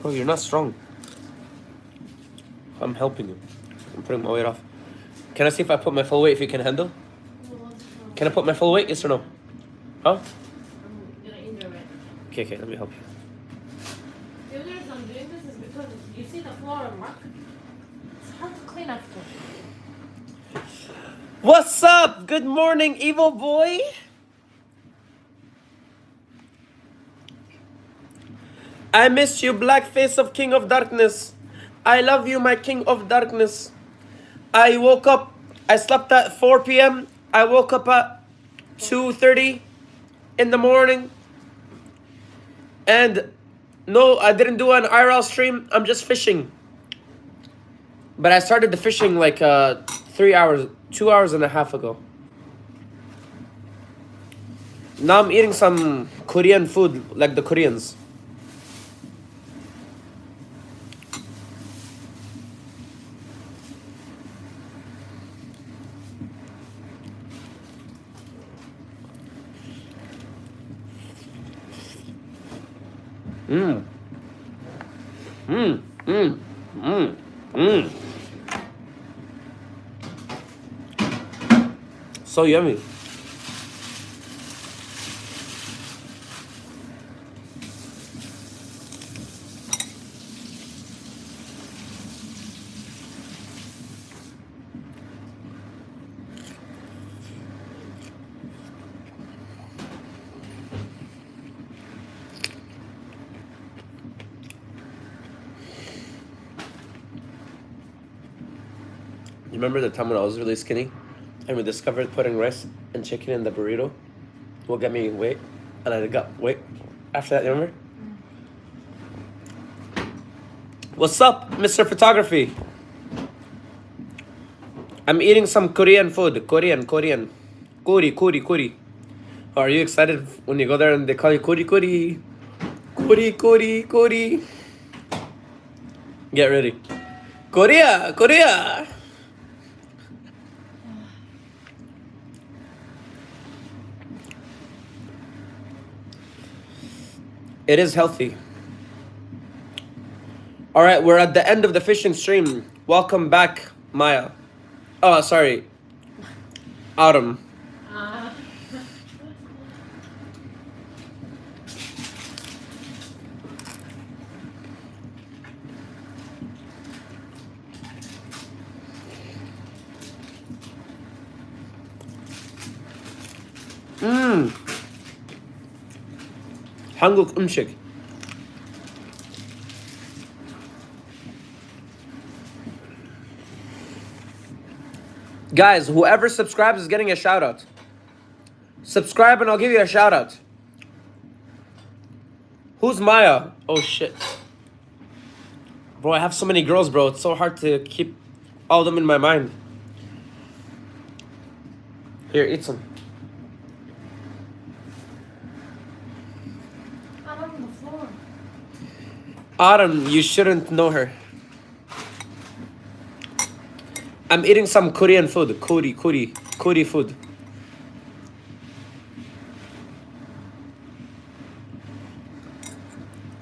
Bro, you're not strong. I'm helping you. I'm putting my weight off. Can I see if I put my full weight if you can handle? Can I put my full weight? Yes or no? Huh? I'm gonna indirect. Okay, let me help you. The only reason I'm doing this is because you see the floor mark? It's hard to clean after. What's up? Good morning, evil boy. I miss you, black face of King of Darkness. I love you, my King of Darkness. I woke up, I slept at 4 p.m. I woke up at 2:30 in the morning. And no, I didn't do an IRL stream. I'm just fishing. But I started the fishing like 3 hours, 2 hours and a half ago. Now I'm eating some Korean food like the Koreans. So yummy. You remember the time when I was really skinny and we discovered putting rice and chicken in the burrito will get me weight, and I got weight after that, you remember? What's up, Mr. Photography? I'm eating some Korean food. Korean. Kuri. Are you excited when you go there and they call you Kuri? Kuri. Get ready. Korea. It is healthy. All right, we're at the end of the fishing stream. Welcome back, Maya. Oh, sorry. Autumn. 한국 음식. Guys, whoever subscribes is getting a shout out. Subscribe and I'll give you a shout out. Who's Maya? Oh shit. Bro, I have so many girls, bro. It's so hard to keep all of them in my mind. Here, eat some. Autumn, you shouldn't know her. I'm eating some Korean food. Kuri food.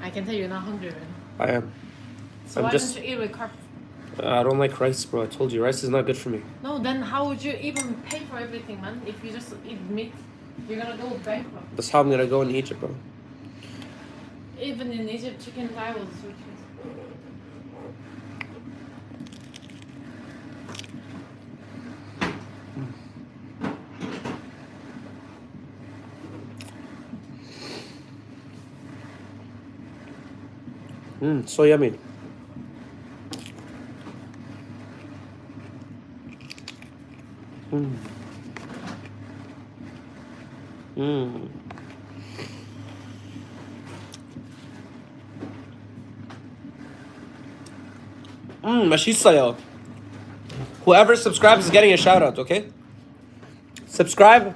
I can tell you're not hungry right now. I am. So I'm why just. don't you eat with carbs? I don't like rice, bro. I told you, rice is not good for me. No, then how would you even pay for everything, man? If you just eat meat, you're gonna go bankrupt. That's how I'm gonna go in Egypt, bro. Even in Egypt, chicken thigh was so cheap. So yummy. 맛있어요. Whoever subscribes is getting a shout out, okay? Subscribe.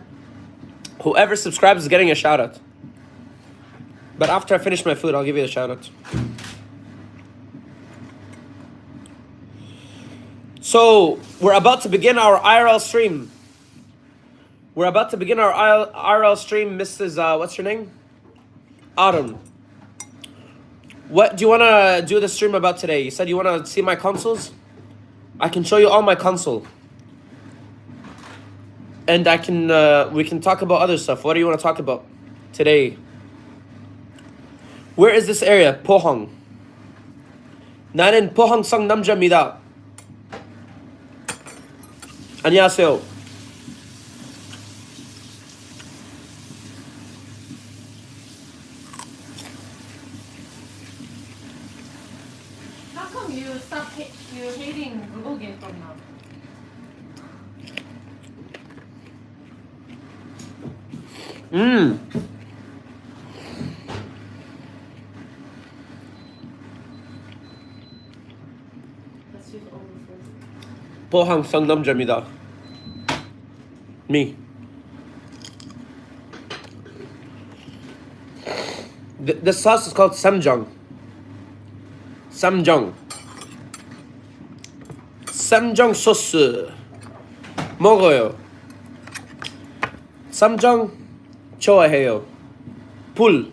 Whoever subscribes is getting a shout out. But after I finish my food, I'll give you a shout out. So, we're about to begin our IRL stream. Mrs. What's your name? Autumn. What do you want to do the stream about today? You said you want to see my consoles? I can show you all my console. And I can, we can talk about other stuff. What do you want to talk about today? Where is this area? Pohang. 나는 포항성 남자입니다. 안녕하세요. How come you stop you hating Google game from now? Let's use overflow. 포항성 남자입니다. Me. The sauce is called samjang. Samjang. 쌈장 소스 먹어요. 쌈장 좋아해요. 불.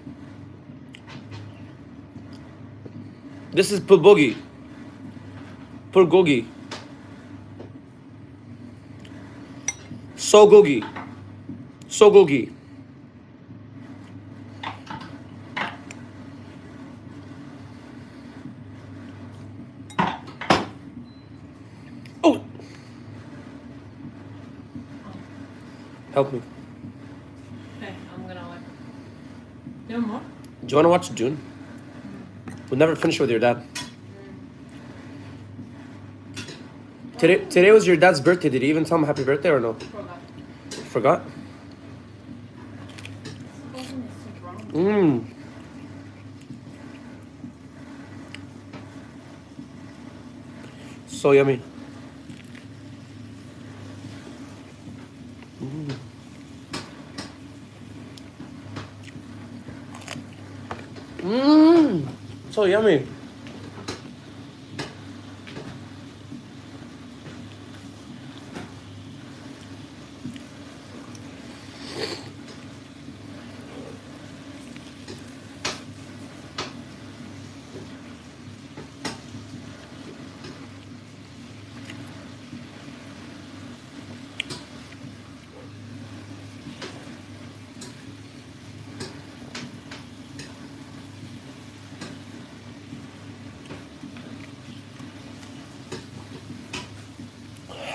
This is bulgogi. 불고기. 소고기. 소고기. Oh. Help me. Okay, I'm gonna like. You want more? Do you want to watch June? We'll never finish with your dad. Today was your dad's birthday. Did you even tell him happy birthday or no? Forgot. Forgot? Mmm. So yummy. Mmm. So yummy.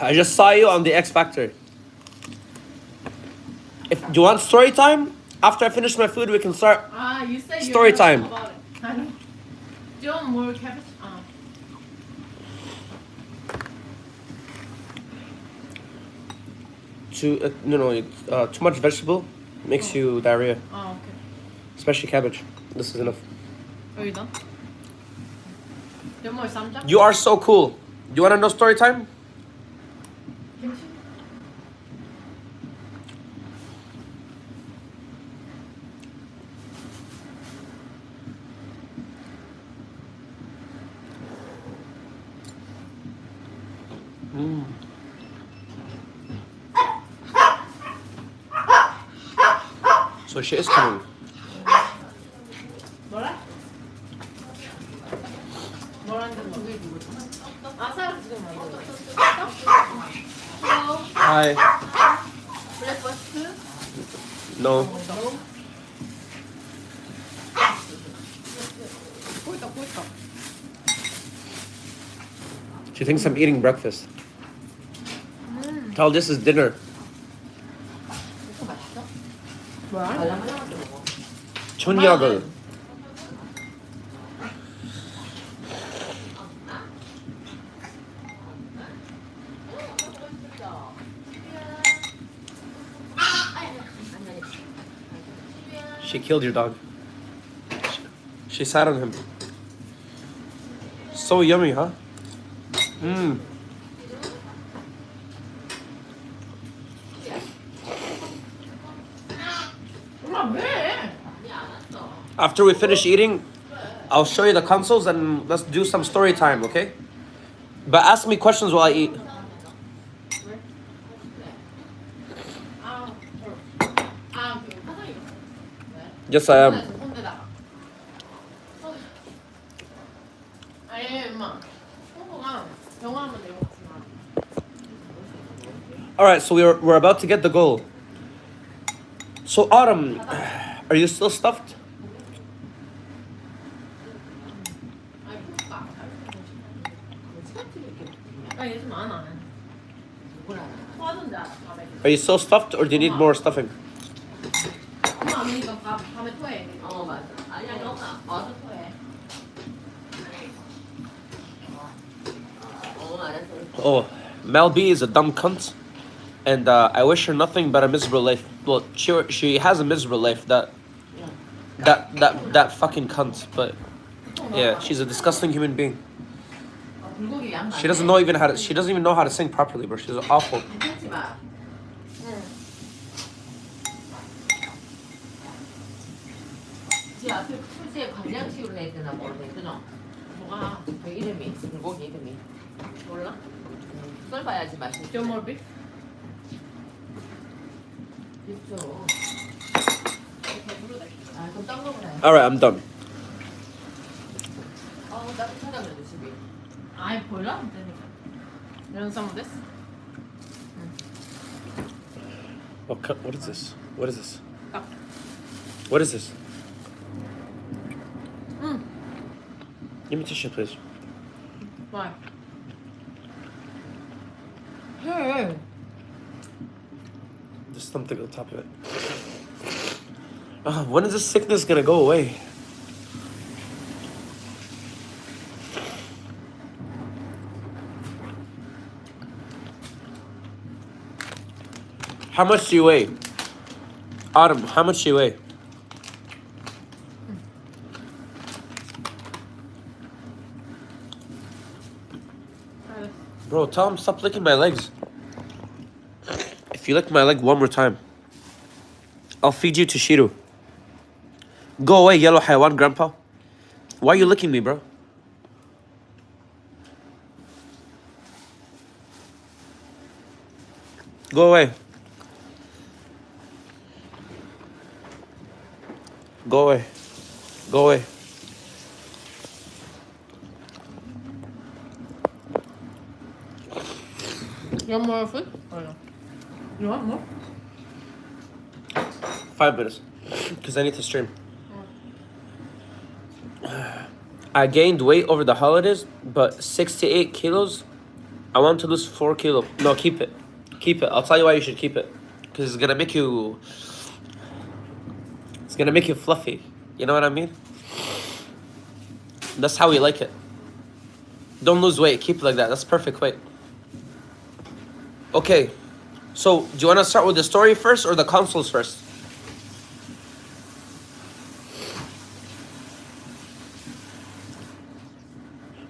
I just saw you on the X Factor. If do you want story time? After I finish my food, we can start. You said you Story know time. about it. I know. Do you want more cabbage? Too much vegetable makes you diarrhea, Oh, okay. especially cabbage. This is enough. Are you done? Do you want more samjang? You are so cool. Do you want to know story time? Kimchi? So she is coming. 뭐라? 뭐라는 게 아사를 지금 만들어. Hi. 브레이크퍼스트? No. 보이다. She thinks I'm eating breakfast. Tell this is dinner. 이거 맛있어? 뭐야? 저녁을. She killed your dog. She sat on him. So yummy, huh? Mmm. After we finish eating, I'll show you the consoles and let's do some story time, okay? But ask me questions while I eat. Yes, I am. All right, so we're about to get the goal. So Autumn, are you still stuffed? 아 요즘 안 와. 토하던데 밤에. Are you still stuffed, or do you need more stuffing? 엄마 안 오니까 밤에 토해. 맞아. 아니야, 영아. 와서 토해. 알았어. Oh, Mel B is a dumb cunt, and I wish her nothing but a miserable life. Well, she has a miserable life. That fucking cunt. But yeah, she's a disgusting human being. 불고기 양 She doesn't know even how to. She doesn't even know how to sing properly, bro. She's awful. 괜찮지 마. 지 앞에 풀지에 관량식으로 했더나 뭐로 했더나. 뭐가? 그 이름이 불고기 이름이 몰라? 썰봐야지 맛있지. 좀 more beef? 있죠. 아 그럼 딴 거구나. All right, I'm done. 따뜻하다면 집이. 아이 보일러? 안 되니까. You want some of this? What is this? What is this? 딱. What is this? 응. Give me tissue, please. Why? 해. There's something on top of it. When is this sickness gonna go away? How much do you weigh? Autumn, how much do you weigh? Bro, tell him stop licking my legs. If you lick my leg one more time, I'll feed you to Shiru. Go away, yellow Haiwan grandpa. Why are you licking me, bro? Go away. Go away. Go away. You want more food? Or no? You want more? 5 minutes. Because I need to stream. I gained weight over the holidays, but 68 kilos. I want to lose 4 kilos. No, keep it. Keep it. I'll tell you why you should keep it. Because it's gonna make you... It's gonna make you fluffy. You know what I mean? That's how we like it. Don't lose weight. Keep it like that. That's perfect weight. Okay. So, do you want to start with the story first or the consoles first?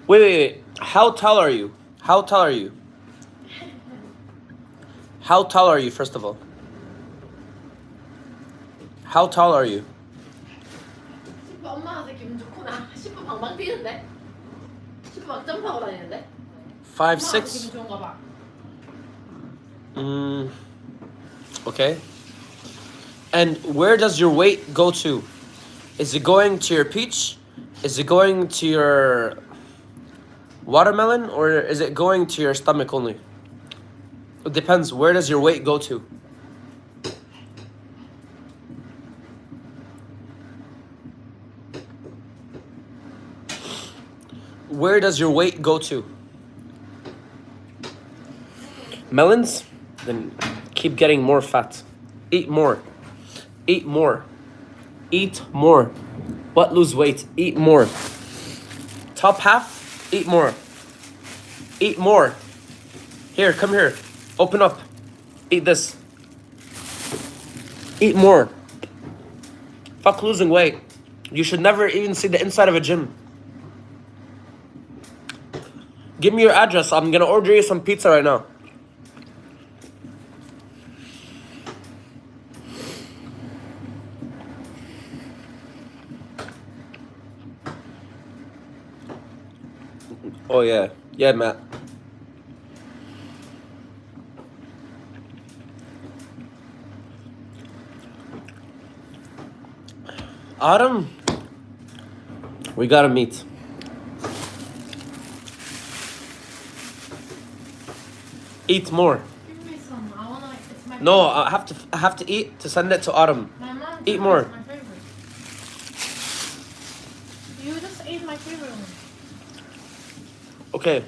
Wait. How tall are you? How tall are you? How tall are you, first of all? How tall are you? 10번 엄마한테 기분 좋구나. 10번 방방 뛰는데? 10번 막 점프하고 다니는데? 5, 엄마한테 6? 기분 좋은가 봐. Okay. And where does your weight go to? Is it going to your peach? Is it going to your watermelon? Or is it going to your stomach only? It depends. Where does your weight go to? Where does your weight go to? Melons? Then keep getting more fat. Eat more. Eat more. Eat more. But lose weight. Eat more. Top half? Eat more. Eat more. Here, come here. Open up. Eat this. Eat more. Fuck losing weight. You should never even see the inside of a gym. Give me your address. I'm gonna order you some pizza right now. Oh yeah. Yeah, Matt. Autumn, we gotta meet. Eat more. Give me some. I No, I have to eat to send it to Autumn. My mom. Eat more. My favorite. You just ate my favorite one. Okay.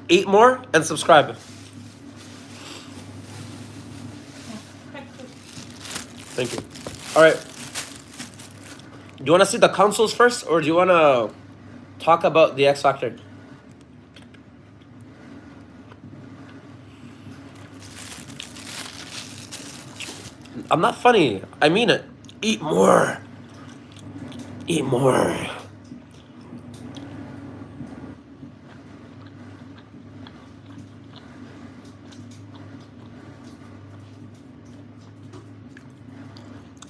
Eat more and subscribe. Thank you. All right. Do you want to see the consoles first, or do you want to talk about the X Factor? I'm not funny. I mean it. Eat more. Eat more.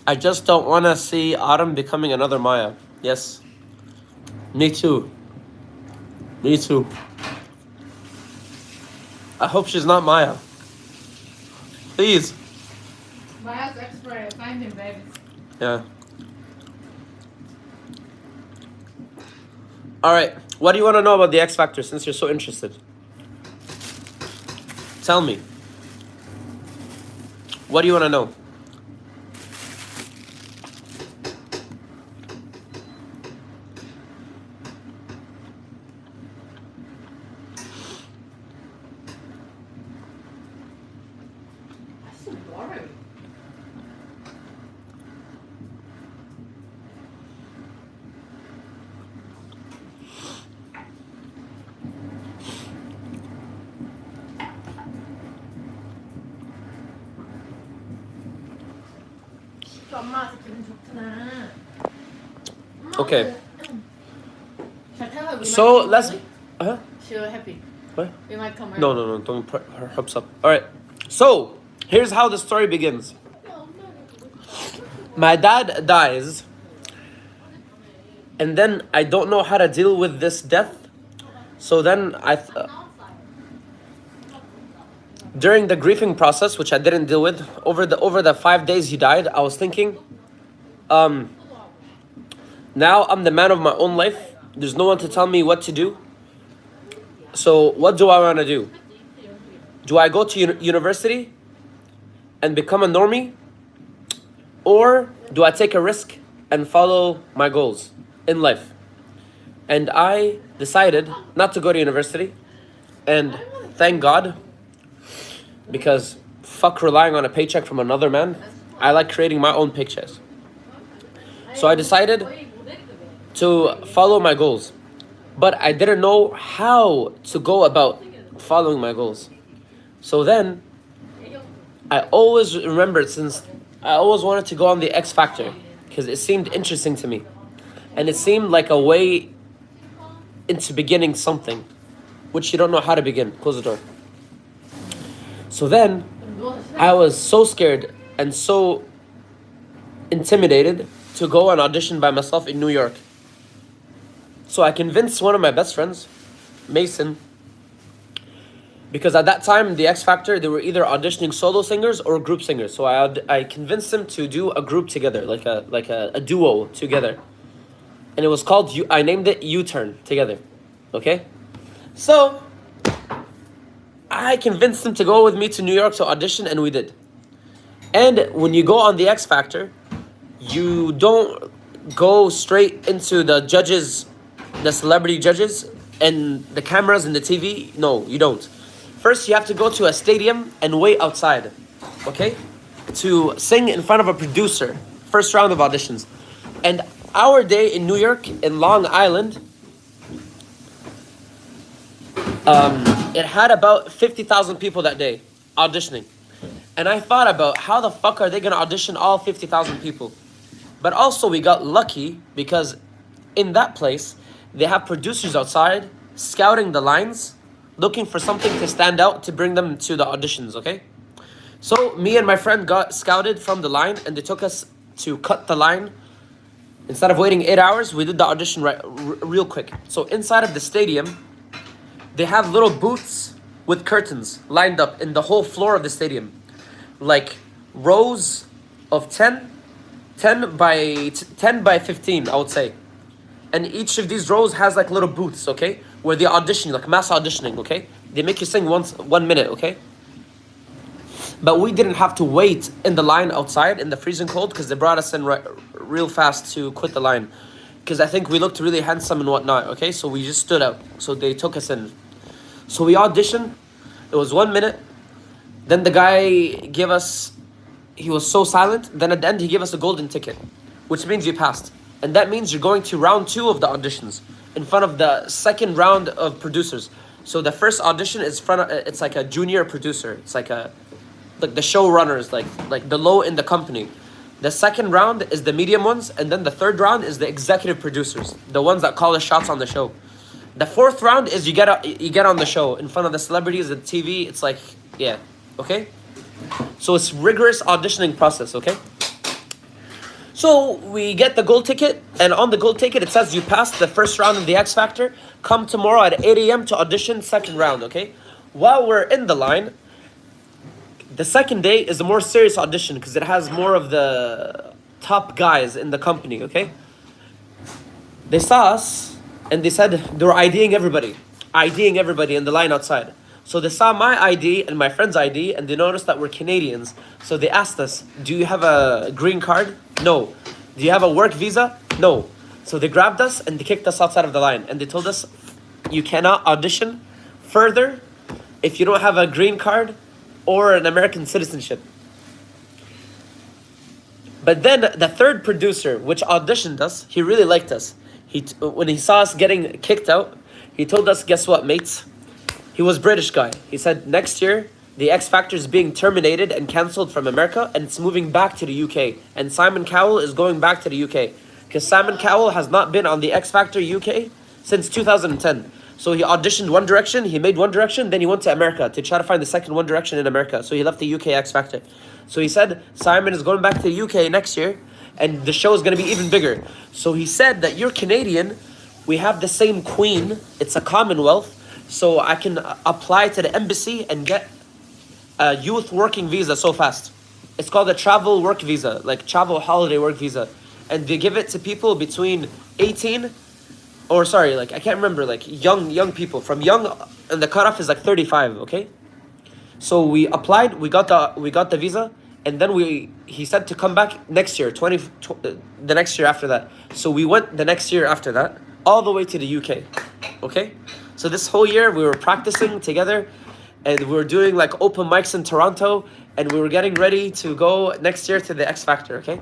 I just don't want to see Autumn becoming another Maya. Yes. Me too. Me too. I hope she's not Maya. Please. Maya's expert. Find him, baby. Yeah. All right. What do you want to know about the X Factor since you're so interested? Tell me. What do you want to know? That's so boring. 엄마한테 기분 좋구나. Okay. Shall I tell her we So might come let's. early? Huh? She'll happy. What? We might come early. No. Don't put her hopes up. All right. So here's how the story begins. My dad dies, and then I don't know how to deal with this death. So then during the grieving process, which I didn't deal with, over the 5 days he died, I was thinking, now I'm the man of my own life. There's no one to tell me what to do. So what do I want to do? Do I go to university and become a normie? Or do I take a risk and follow my goals in life? And I decided not to go to university. And thank God, because fuck relying on a paycheck from another man. I like creating my own paychecks. So I decided to follow my goals. But I didn't know how to go about following my goals. So then, I always remembered, since I always wanted to go on the X Factor, because it seemed interesting to me. And it seemed like a way into beginning something, which you don't know how to begin. Close the door. So then, I was so scared and so intimidated to go and audition by myself in New York. So I convinced one of my best friends, Mason, because at that time, the X Factor, they were either auditioning solo singers or group singers. So I convinced them to do a group together, like a duo together. And it was called, I named it U-Turn together, okay? So I convinced them to go with me to New York to audition, and we did. And when you go on the X Factor, you don't go straight into the judges, the celebrity judges, and the cameras and the TV. No, you don't. First, you have to go to a stadium and wait outside, okay? To sing in front of a producer. First round of auditions. And our day in New York, in Long Island, it had about 50,000 people that day auditioning. And I thought about how the fuck are they gonna audition all 50,000 people? But also we got lucky because in that place, they have producers outside scouting the lines, looking for something to stand out to bring them to the auditions, okay? So me and my friend got scouted from the line, and they took us to cut the line. Instead of waiting 8 hours, we did the audition real quick. So inside of the stadium, they have little booths with curtains lined up in the whole floor of the stadium. Like rows of 10 by 15, I would say. And each of these rows has like little booths, okay? Where they audition, like mass auditioning, okay? They make you sing 1 minute, okay? But we didn't have to wait in the line outside in the freezing cold because they brought us in real fast to quit the line. Because I think we looked really handsome and whatnot, okay? So we just stood out. So they took us in. So we auditioned. It was 1 minute. Then the guy gave us, he was so silent. Then at the end, he gave us a golden ticket, which means you passed. And that means you're going to round 2 of the auditions in front of the second round of producers. So the first audition is it's like a junior producer. It's like the showrunners, like the low in the company. The second round is the medium ones, and then the third round is the executive producers, the ones that call the shots on the show. The fourth round is you get on the show in front of the celebrities, the TV. It's like, yeah, okay. So it's rigorous auditioning process, okay. So we get the gold ticket, and on the gold ticket it says you passed the first round of the X Factor. Come tomorrow at 8 a.m. to audition second round, okay. While we're in the line, the second day is a more serious audition because it has more of the top guys in the company, okay? They saw us and they said they were IDing everybody in the line outside. So they saw my ID and my friend's ID and they noticed that we're Canadians. So they asked us, do you have a green card? No. Do you have a work visa? No. So they grabbed us and they kicked us outside of the line and they told us, you cannot audition further if you don't have a green card or an American citizenship. But then the third producer, which auditioned us, he really liked us. When he saw us getting kicked out, he told us, guess what, mates? He was a British guy. He said, next year, the X Factor is being terminated and cancelled from America, and it's moving back to the UK. And Simon Cowell is going back to the UK. Because Simon Cowell has not been on the X Factor UK since 2010. So he auditioned One Direction, he made One Direction, then he went to America to try to find the second One Direction in America. So he left the UK X Factor. So he said, Simon is going back to the UK next year, and the show is going to be even bigger. So he said that you're Canadian, we have the same queen, it's a Commonwealth, so I can apply to the embassy and get a youth working visa so fast. It's called a travel work visa, like travel holiday work visa. And they give it to people between 18 or sorry, like I can't remember, like young people. From young, and the cutoff is like 35, okay? So we applied, we got the visa, and then he said to come back next year, the next year after that. So we went the next year after that, all the way to the UK, okay? So this whole year we were practicing together, and we were doing like open mics in Toronto, and we were getting ready to go next year to the X Factor, okay?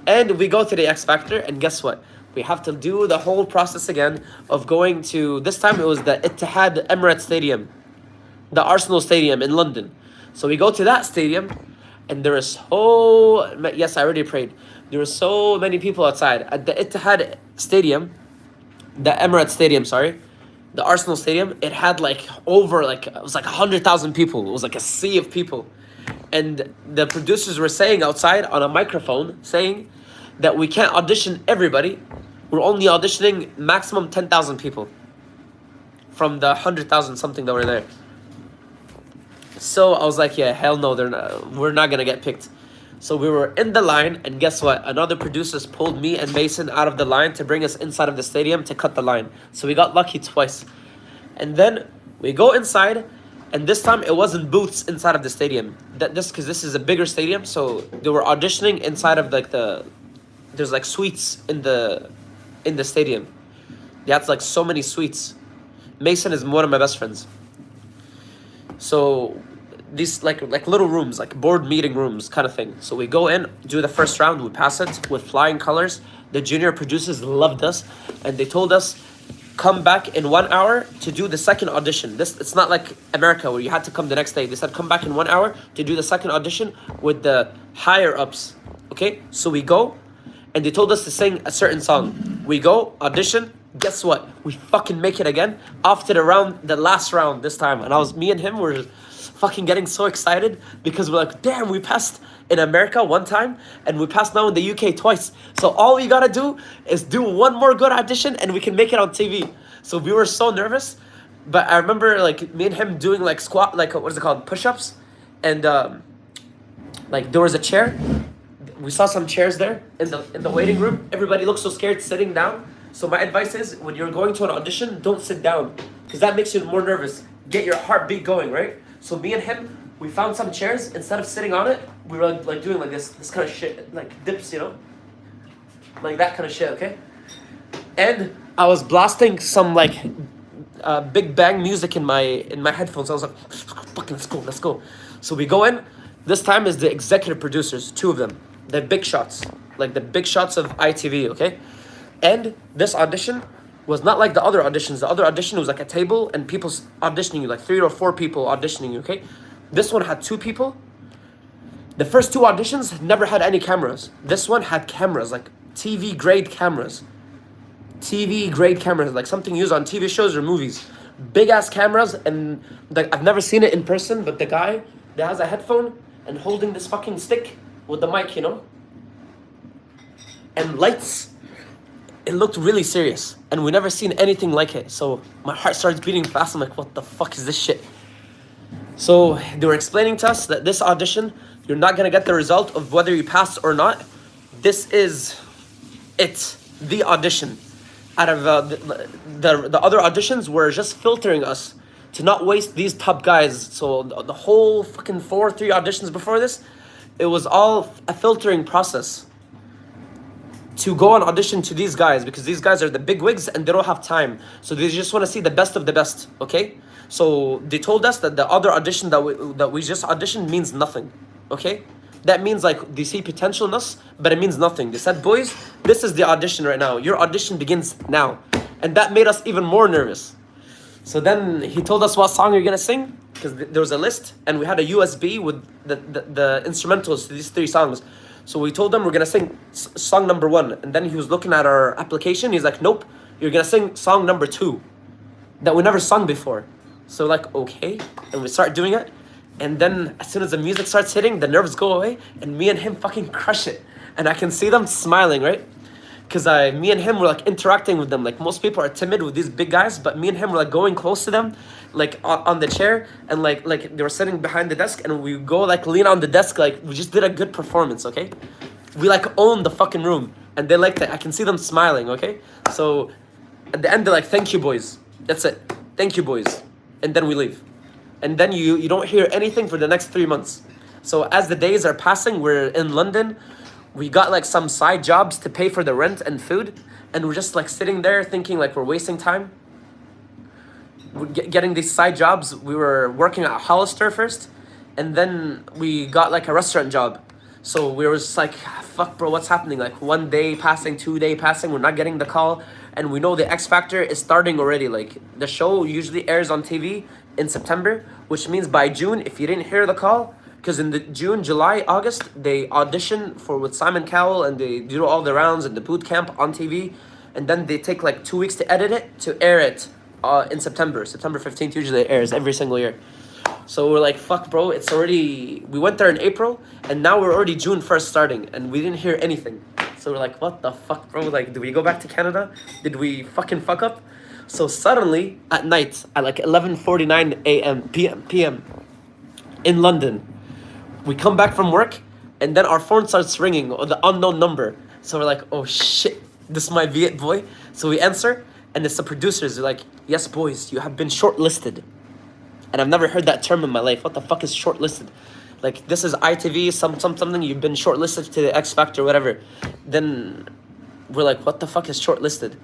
And we go to the X Factor, and guess what? We have to do the whole process again of going to, this time it was the Etihad Emirates Stadium, the Arsenal Stadium in London. So we go to that stadium, and there is yes, I already prayed. There were so many people outside. At the Etihad Stadium, the Emirates Stadium, sorry, the Arsenal Stadium, it had it was like 100,000 people. It was like a sea of people. And the producers were saying outside on a microphone, saying that we can't audition everybody. We're only auditioning maximum 10,000 people from the 100,000 something that were there. So I was like, yeah, hell no, we're not gonna get picked. So we were in the line, and guess what? Another producers pulled me and Mason out of the line to bring us inside of the stadium to cut the line. So we got lucky twice. And then we go inside, and this time it wasn't booths inside of the stadium. Because this is a bigger stadium, so they were auditioning inside of there's like suites in the stadium. They had like so many suites. Mason is one of my best friends. So these like little rooms, like board meeting rooms kind of thing. So we go in, do the first round, we pass it with flying colors. The junior producers loved us, and they told us, come back in 1 hour to do the second audition. It's not like America where you had to come the next day. They said come back in 1 hour to do the second audition with the higher ups. Okay, so we go, and they told us to sing a certain song. We go, audition, guess what? We fucking make it again. Off to the last round this time. And me and him were fucking getting so excited because we're like, damn, we passed in America one time and we passed now in the UK twice. So all we gotta do is do one more good audition and we can make it on TV. So we were so nervous. But I remember like me and him doing like squat, like what is it called? Push-ups. And like there was a chair. We saw some chairs there in the waiting room. Everybody looked so scared sitting down. So my advice is when you're going to an audition, don't sit down because that makes you more nervous. Get your heartbeat going, right? So me and him we found some chairs. Instead of sitting on it, we were like doing like this kind of shit, like dips, you know, like that kind of shit. Okay. And I was blasting some like big bang music in my headphones. I was like, fucking let's go. So we go in. This time is the executive producers, 2 of them, the big shots, like the big shots of ITV, okay? And this audition was not like the other auditions. The other audition was like a table and people auditioning you, like 3 or 4 people auditioning you, okay? This one had 2 people. The first 2 auditions never had any cameras. This one had cameras, like TV grade cameras. TV grade cameras, like something used on TV shows or movies. Big ass cameras, and like I've never seen it in person, but the guy that has a headphone and holding this fucking stick with the mic, you know? And lights. It looked really serious, and we never seen anything like it. So my heart starts beating fast. I'm like, what the fuck is this shit? So they were explaining to us that this audition, you're not gonna get the result of whether you pass or not. This is it, the audition. Out of the other auditions were just filtering us to not waste these top guys. So the whole fucking 3 auditions before this, it was all a filtering process to go on audition to these guys, because these guys are the big wigs and they don't have time. So they just want to see the best of the best, okay? So they told us that the other audition that we just auditioned means nothing, okay? That means like they see potential in us, but it means nothing. They said, boys, this is the audition right now. Your audition begins now. And that made us even more nervous. So then he told us what song you're gonna sing, because there was a list, and we had a USB with the instrumentals to these 3 songs. So we told them we're gonna sing song number 1, and then he was looking at our application. He's like, nope, you're gonna sing song number 2 that we never sung before. So like, okay, and we start doing it. And then as soon as the music starts hitting, the nerves go away, and me and him fucking crush it. And I can see them smiling, right? Because me and him were like interacting with them. Like most people are timid with these big guys, but me and him were like going close to them, like on the chair, and like they were sitting behind the desk, and we go like lean on the desk, like we just did a good performance, okay? We like owned the fucking room, and they liked it. I can see them smiling, okay? So at the end they're like, thank you boys. That's it. Thank you boys. And then we leave. And then you don't hear anything for the next 3 months. So as the days are passing, we're in London. We got like some side jobs to pay for the rent and food. And we're just like sitting there thinking like we're wasting time. We're getting these side jobs. We were working at Hollister first. And then we got like a restaurant job. So we were just like, fuck bro, what's happening? Like 1 day passing, 2 day passing, we're not getting the call. And we know the X Factor is starting already. Like the show usually airs on TV in September, which means by June, if you didn't hear the call, because in the June, July, August, they audition with Simon Cowell, and they do all the rounds and the boot camp on TV, and then they take like 2 weeks to edit it, to air it in September 15th usually it airs every single year. So we're like, fuck bro, it's already, we went there in April, and now we're already June 1st starting, and we didn't hear anything. So we're like, what the fuck bro, like did we go back to Canada? Did we fucking fuck up? So suddenly at night, at like 11:49 a.m. p.m. in London, we come back from work, and then our phone starts ringing, or the unknown number. So we're like, oh shit, this might be it, boy. So we answer, and it's the producers. They're like, yes, boys, you have been shortlisted. And I've never heard that term in my life. What the fuck is shortlisted? Like, this is ITV, something, you've been shortlisted to the X Factor, whatever. Then we're like, what the fuck is shortlisted?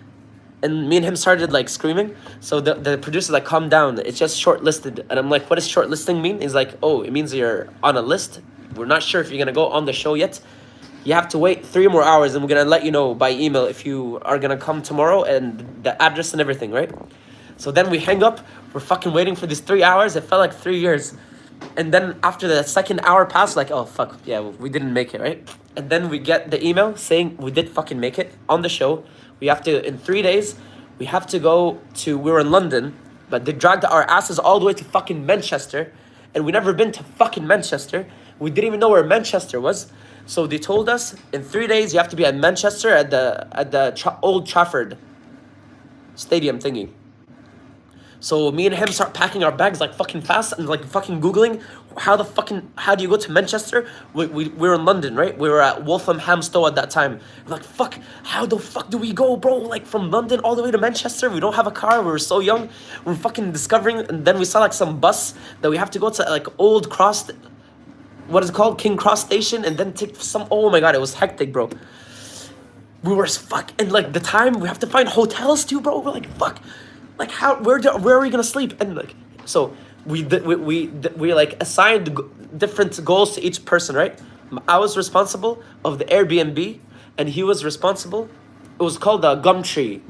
And me and him started like screaming. So the producer's like, calm down, it's just shortlisted. And I'm like, what does shortlisting mean? He's like, oh, it means you're on a list. We're not sure if you're gonna go on the show yet. You have to wait 3 more hours, and we're gonna let you know by email if you are gonna come tomorrow, and the address and everything, right? So then we hang up. We're fucking waiting for these 3 hours. It felt like 3 years. And then after the second hour passed, like, oh fuck, yeah, we didn't make it, right? And then we get the email saying we did fucking make it on the show. We have to, in 3 days, we have to go to, we were in London, but they dragged our asses all the way to fucking Manchester. And we never been to fucking Manchester. We didn't even know where Manchester was. So they told us, in 3 days, you have to be at Manchester at the Old Trafford Stadium thingy. So me and him start packing our bags like fucking fast, and like fucking Googling how do you go to Manchester? We were in London, right? We were at Walthamstow at that time. We're like, fuck, how the fuck do we go, bro? Like from London all the way to Manchester? We don't have a car. We were so young. We're fucking discovering, and then we saw like some bus that we have to go to like Old Cross, what is it called? King Cross Station, and then take some, oh my god, it was hectic, bro. We were fuck, and like the time we have to find hotels too, bro. We're like, fuck, like how, where are we gonna sleep? And like, so we like assigned different goals to each person, right? I was responsible of the Airbnb, and he was responsible. It was called Gumtree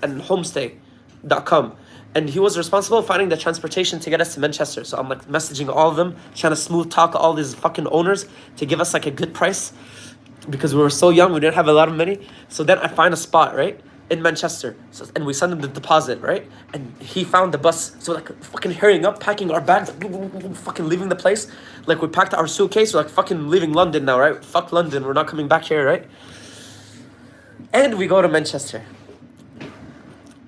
and Homestay.com, and he was responsible for finding the transportation to get us to Manchester. So I'm like messaging all of them, trying to smooth talk all these fucking owners to give us like a good price, because we were so young, we didn't have a lot of money. So then I find a spot, right, in Manchester, so, and we send him the deposit, right, and he found the bus. So like fucking hurrying up, packing our bags, like, fucking leaving the place. Like we packed our suitcase, we're like fucking leaving London now, right? Fuck London, we're not coming back here, right? And we go to Manchester.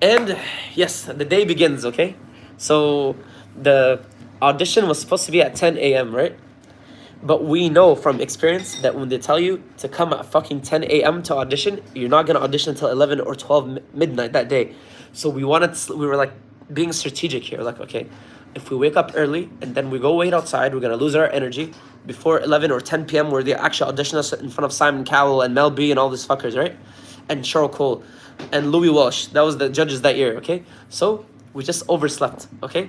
And yes, the day begins, okay? So the audition was supposed to be at 10 a.m., right? But we know from experience that when they tell you to come at fucking 10 a.m. to audition, you're not gonna audition until 11 or 12 midnight that day. So we were like being strategic here. Like, okay, if we wake up early and then we go wait outside, we're gonna lose our energy before 11 or 10 p.m. where they actually audition us in front of Simon Cowell and Mel B and all these fuckers, right? And Cheryl Cole and Louis Walsh. That was the judges that year, okay? So we just overslept, okay?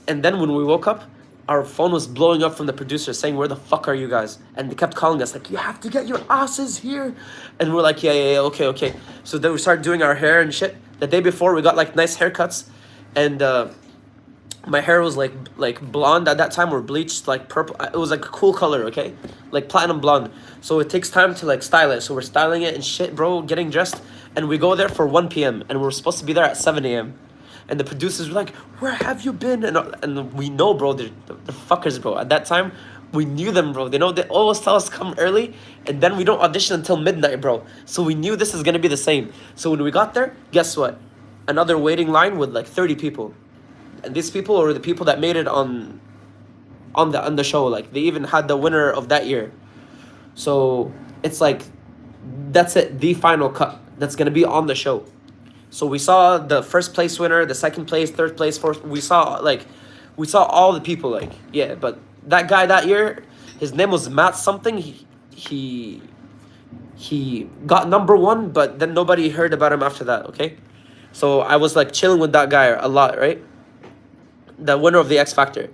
And then when we woke up, our phone was blowing up from the producer saying, where the fuck are you guys? And they kept calling us like, you have to get your asses here. And we're like, yeah, okay. So then we started doing our hair and shit. The day before, we got like nice haircuts. And my hair was like blonde at that time, or bleached like purple. It was like a cool color, okay? Like platinum blonde. So it takes time to like style it. So we're styling it and shit, bro, getting dressed. And we go there for 1 p.m. And we're supposed to be there at 7 a.m. And the producers were like, where have you been? And we know, bro, they're fuckers, bro. At that time, we knew them, bro. They always tell us come early, and then we don't audition until midnight, bro. So we knew this is gonna be the same. So when we got there, guess what? Another waiting line with like 30 people. And these people were the people that made it on the show. Like they even had the winner of that year. So it's like, that's it, the final cut that's gonna be on the show. So we saw the first place winner, the second place, third place, fourth. We saw all the people, like, yeah. But that guy that year, his name was Matt something. He got number 1, but then nobody heard about him after that. Okay, so I was like chilling with that guy a lot, right? The winner of the X Factor.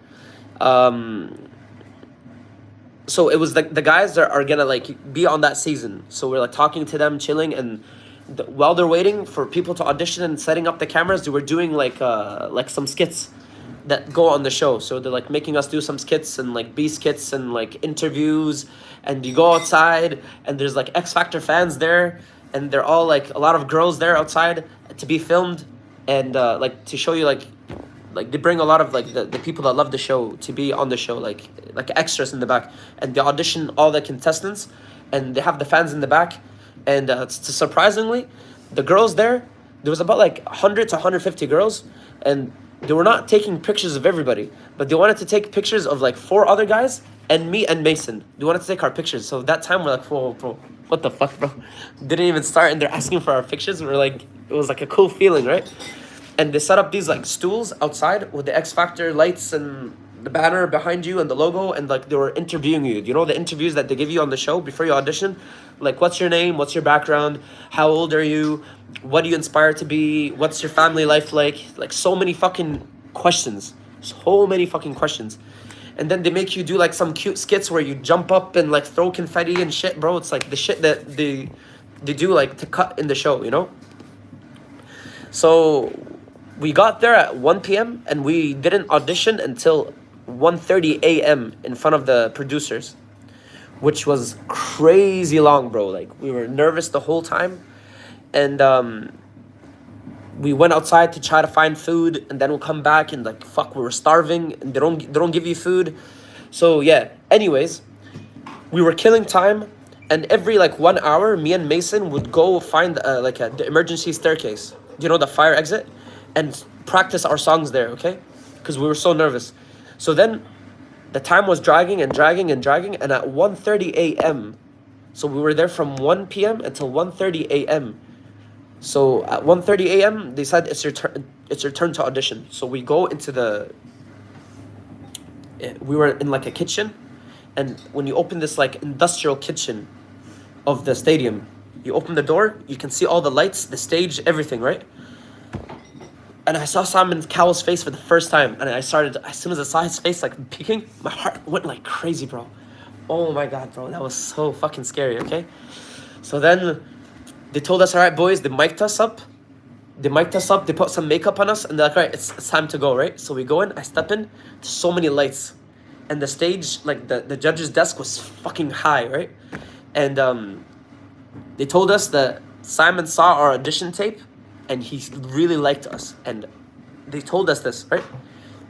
So it was the guys that are gonna like be on that season. So we're like talking to them, chilling, and while they're waiting for people to audition and setting up the cameras, they were doing like some skits that go on the show. So they're like making us do some skits and like B skits and like interviews. And you go outside and there's like X Factor fans there, and they're all like a lot of girls there outside to be filmed, and like to show you like they bring a lot of like the people that love the show to be on the show, like extras in the back, and they audition all the contestants, and they have the fans in the back. And surprisingly, the girls there was about like 100 to 150 girls, and they were not taking pictures of everybody, but they wanted to take pictures of like 4 other guys and me and Mason. They wanted to take our pictures. So that time we're like, whoa, bro, what the fuck, bro? Didn't even start and they're asking for our pictures. We're like, it was like a cool feeling, right? And they set up these like stools outside with the X Factor lights and the banner behind you and the logo, and like they were interviewing you. You know the interviews that they give you on the show before you audition? Like, what's your name? What's your background? How old are you? What do you inspire to be? What's your family life like? Like so many fucking questions. So many fucking questions. And then they make you do like some cute skits where you jump up and like throw confetti and shit, bro. It's like the shit that they do like to cut in the show, you know? So we got there at 1 p.m. and we didn't audition until 1:30 a.m. in front of the producers, which was crazy long, bro. Like we were nervous the whole time, and we went outside to try to find food, and then we'll come back and like fuck, we were starving, and they don't give you food. So yeah, anyways, we were killing time, and every like 1 hour, me and Mason would go find the emergency staircase, you know, the fire exit, and practice our songs there, okay? Because we were so nervous. So then the time was dragging and dragging and dragging, and at 1:30 a.m., so we were there from 1 p.m. until 1:30 a.m. So at 1:30 a.m. they said it's your turn to audition. So we go into we were in like a kitchen, and when you open this like industrial kitchen of the stadium, you open the door, you can see all the lights, the stage, everything, right? And I saw Simon Cowell's face for the first time, and as soon as I saw his face like peeking, my heart went like crazy, bro. Oh my God, bro, that was so fucking scary, okay? So then they told us, all right, boys, they mic'd us up, they put some makeup on us, and they're like, all right, it's time to go, right? So we go in, I step in, there's so many lights, and the stage, like the judge's desk was fucking high, right? And they told us that Simon saw our audition tape, and he really liked us. And they told us this, right?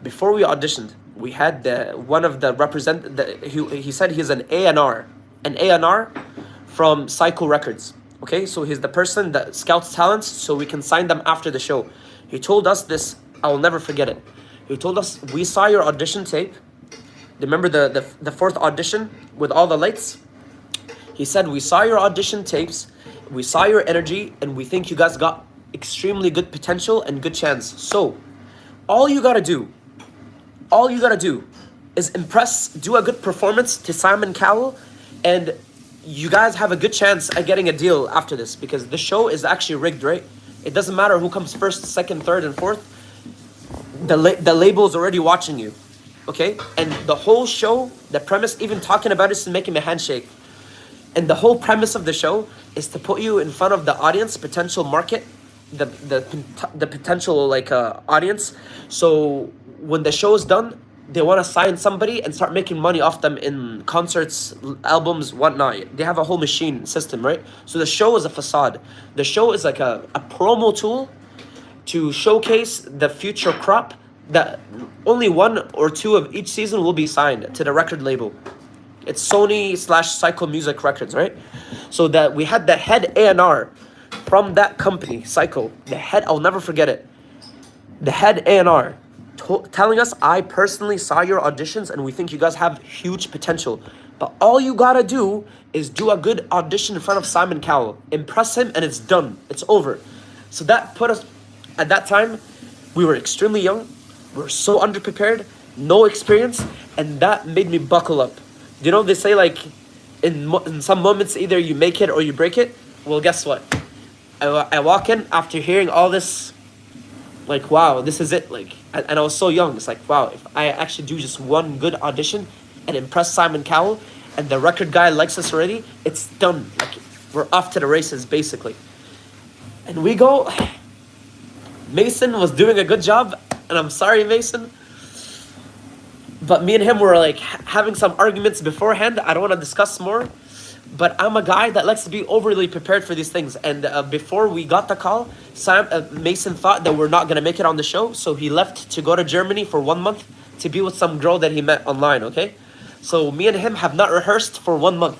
Before we auditioned, we had he said he's an A&R from Psycho Records. Okay, so he's the person that scouts talents so we can sign them after the show. He told us this, I will never forget it. He told us, we saw your audition tape. Remember the fourth audition with all the lights? He said, we saw your audition tapes, we saw your energy, and we think you guys got extremely good potential and good chance. So all you gotta do is do a good performance to Simon Cowell, and you guys have a good chance at getting a deal after this, because the show is actually rigged, right? It doesn't matter who comes first, second, third, and fourth. The label is already watching you, okay? And the whole show, the premise, even talking about it, is to make him a handshake. And the whole premise of the show is to put you in front of the audience, potential market, the potential like audience. So when the show is done, they want to sign somebody and start making money off them in concerts, albums, whatnot. They have a whole machine system, right? So the show is a facade. The show is like a promo tool to showcase the future crop that only 1 or 2 of each season will be signed to the record label. It's Sony/Psycho Music Records, right? So that we had the head A&R from that company, Psycho. The head, I'll never forget it. The head A&R telling us, I personally saw your auditions and we think you guys have huge potential. But all you gotta do is do a good audition in front of Simon Cowell. Impress him and it's done. It's over. So that put us, at that time, we were extremely young. We were so underprepared, no experience, and that made me buckle up. You know, they say like, in some moments, either you make it or you break it. Well, guess what? I walk in after hearing all this, like, wow, this is it. Like, and I was so young. It's like, wow, if I actually do just one good audition and impress Simon Cowell, and the record guy likes us already, it's done. Like, we're off to the races, basically. And we go. Mason was doing a good job, and I'm sorry, Mason. But me and him were like having some arguments beforehand. I don't want to discuss more. But I'm a guy that likes to be overly prepared for these things. And before we got the call, Mason thought that we're not going to make it on the show. So he left to go to Germany for 1 month to be with some girl that he met online, okay? So me and him have not rehearsed for 1 month.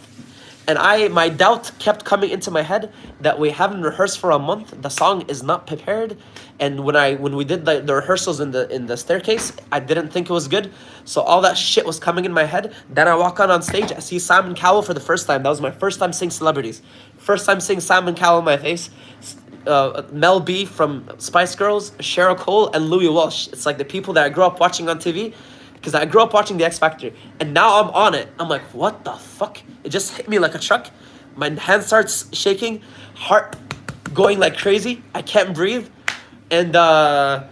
And my doubt kept coming into my head that we haven't rehearsed for a month. The song is not prepared. And when we did the rehearsals in the staircase, I didn't think it was good. So all that shit was coming in my head. Then I walk on stage, I see Simon Cowell for the first time. That was my first time seeing celebrities. First time seeing Simon Cowell in my face. Mel B from Spice Girls, Cheryl Cole, and Louis Walsh. It's like the people that I grew up watching on TV. Because I grew up watching the X Factor. And now I'm on it. I'm like, what the fuck? It just hit me like a truck. My hand starts shaking. Heart going like crazy. I can't breathe. And I'm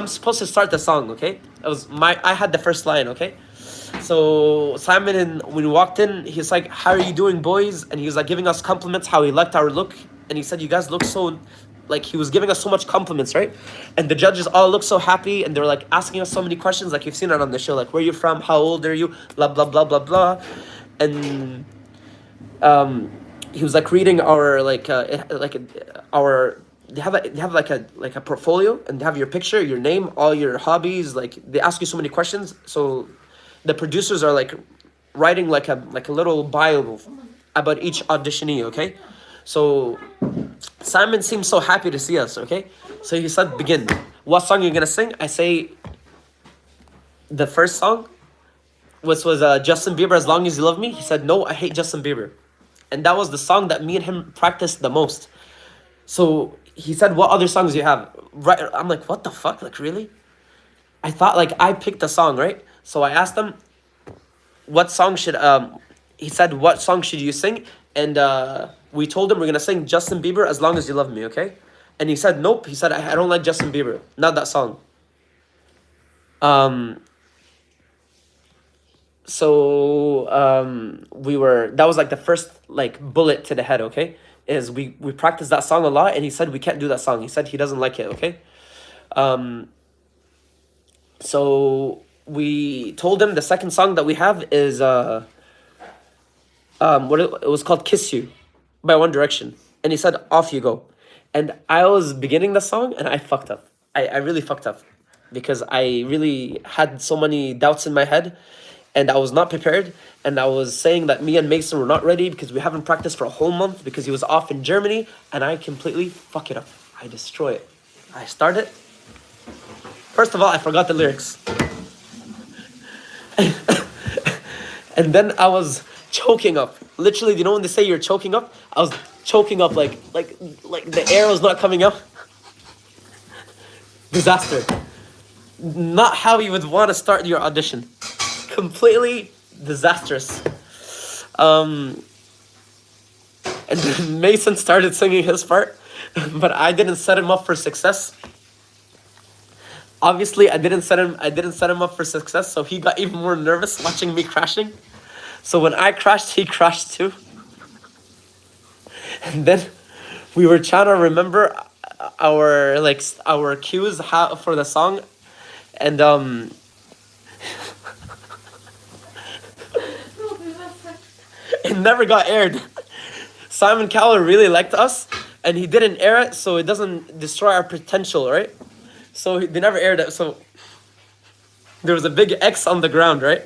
supposed to start the song, okay? I had the first line, okay? So Simon, when we walked in, he's like, how are you doing, boys? And he was like giving us compliments, how he liked our look. And he said, you guys look so, like, he was giving us so much compliments, right? And the judges all looked so happy, and they were like asking us so many questions, like you've seen it on the show, like, where are you from? How old are you? Blah, blah, blah, blah, blah. And he was like reading our they have like a portfolio, and they have your picture, your name, all your hobbies. Like, they ask you so many questions. So the producers are like writing like a little bio about each auditionee, okay? So Simon seemed so happy to see us, okay? So he said, begin. What song are you gonna sing? I say, the first song, which was Justin Bieber, As Long As You Love Me, he said, no, I hate Justin Bieber. And that was the song that me and him practiced the most. So he said, what other songs do you have? Right, I'm like, what the fuck? Like, really? I thought, like, I picked a song, right? So I asked him, what song should, he said, what song should you sing? And we told him we're going to sing Justin Bieber, As Long As You Love Me, okay? And he said, nope. He said, I don't like Justin Bieber. Not that song. That was like the first like bullet to the head, okay? Is we practiced that song a lot, and he said we can't do that song. He said he doesn't like it, okay? So we told him the second song that we have is it was called Kiss You by One Direction. And he said, off you go. And I was beginning the song and I fucked up. I really fucked up because I really had so many doubts in my head and I was not prepared. And I was saying that me and Mason were not ready because we haven't practiced for a whole month because he was off in Germany, and I completely fuck it up. I destroy it. I start it. First of all, I forgot the lyrics. And then I was choking up. Literally, you know when they say you're choking up? I was choking up like the air was not coming out. Disaster. Not how you would want to start your audition. Completely disastrous. And then Mason started singing his part, but I didn't set him up for success. Obviously, I didn't set him up for success, so he got even more nervous watching me crashing. So when I crashed, he crashed too. And then we were trying to remember our cues for the song, and it never got aired. Simon Cowell really liked us, and he didn't air it so it doesn't destroy our potential, right? So they never aired it. So there was a big X on the ground, right?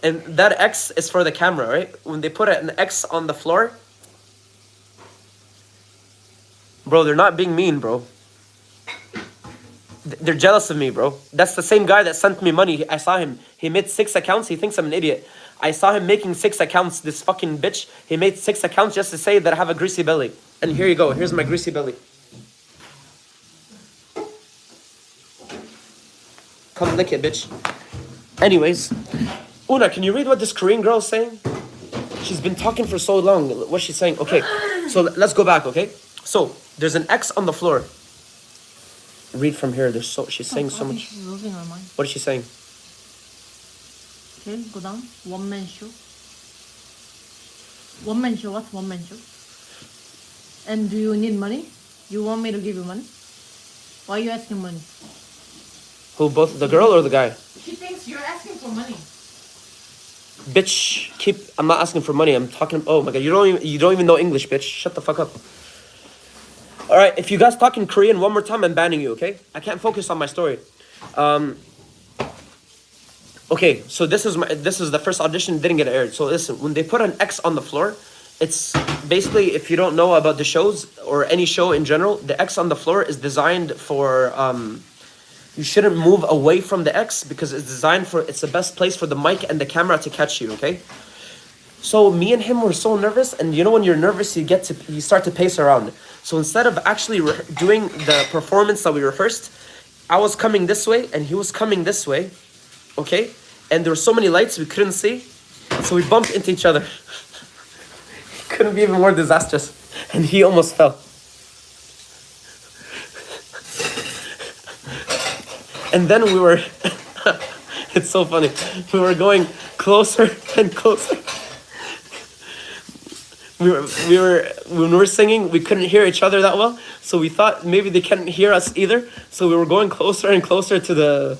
And that X is for the camera, right? When they put an X on the floor, bro, they're not being mean, bro. They're jealous of me, bro. That's the same guy that sent me money. I saw him. He made 6 accounts. He thinks I'm an idiot. I saw him making 6 accounts, this fucking bitch. He made 6 accounts just to say that I have a greasy belly. And here you go. Here's my greasy belly. Come lick it, bitch. Anyways, Una, can you read what this Korean girl is saying? She's been talking for so long. What's she saying? Okay, so let's go back, okay? So, there's an X on the floor. Read from here. She's saying so much. She's losing her mind. What is she saying? Okay, go down. One man show. One man show. What's one man show? And do you need money? You want me to give you money? Why are you asking money? Who, both the girl or the guy? She thinks you're asking for money. Bitch, I'm not asking for money. I'm talking. Oh my god, you don't even know English, bitch. Shut the fuck up. All right, if you guys talk in Korean one more time, I'm banning you. Okay? I can't focus on my story. Okay, so this is the first audition, didn't get aired. So listen, when they put an X on the floor, it's basically, if you don't know about the shows or any show in general, the X on the floor is designed for you shouldn't move away from the X because it's the best place for the mic and the camera to catch you, okay? So me and him were so nervous, and you know when you're nervous, you start to pace around. So instead of actually doing the performance that we rehearsed, I was coming this way and he was coming this way, okay? And there were so many lights we couldn't see, so we bumped into each other. Couldn't be even more disastrous, and he almost fell. And then we were, it's so funny, we were going closer and closer. When we were singing, we couldn't hear each other that well, so we thought maybe they couldn't hear us either. So we were going closer and closer to the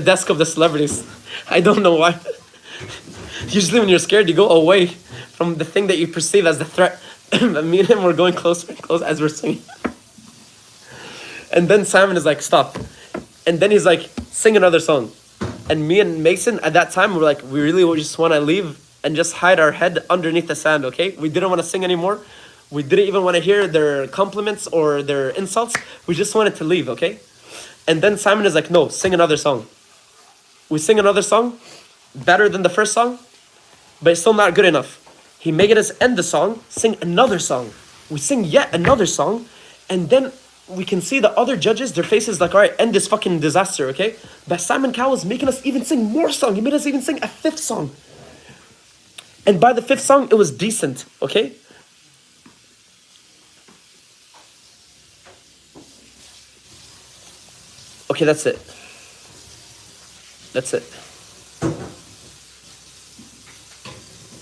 desk of the celebrities. I don't know why. Usually when you're scared, you go away from the thing that you perceive as the threat. But me and him were going closer and closer as we're singing. And then Simon is like, stop. And then he's like, sing another song. And me and Mason at that time were like, we really just want to leave and just hide our head underneath the sand, okay? We didn't want to sing anymore. We didn't even want to hear their compliments or their insults. We just wanted to leave, okay? And then Simon is like, no, sing another song. We sing another song, better than the first song, but it's still not good enough. He made us end the song, sing another song. We sing yet another song, and then we can see the other judges, their faces like, all right, end this fucking disaster, okay? But Simon Cowell is making us even sing more song. He made us even sing a fifth song. And by the fifth song, it was decent, okay? Okay, that's it. That's it.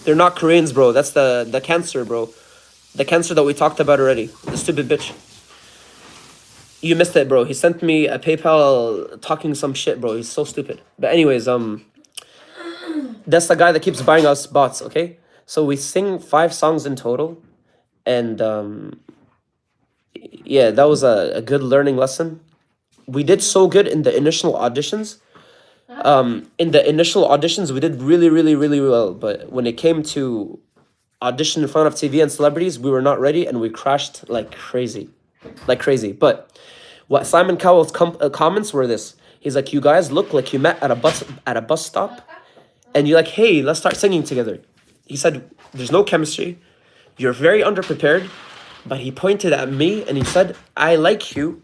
They're not Koreans, bro. That's the cancer, bro. The cancer that we talked about already. The stupid bitch. You missed it, bro. He sent me a PayPal talking some shit, bro. He's so stupid. But anyways, that's the guy that keeps buying us bots, okay? So we sing 5 songs in total. And yeah, that was a good learning lesson. We did so good in the initial auditions. In the initial auditions, we did really, really, really well. But when it came to audition in front of TV and celebrities, we were not ready and we crashed like crazy. Like crazy. But what Simon Cowell's comments were this. He's like, you guys look like you met at a bus stop. And you're like, hey, let's start singing together. He said, there's no chemistry. You're very underprepared. But he pointed at me and he said, I like you.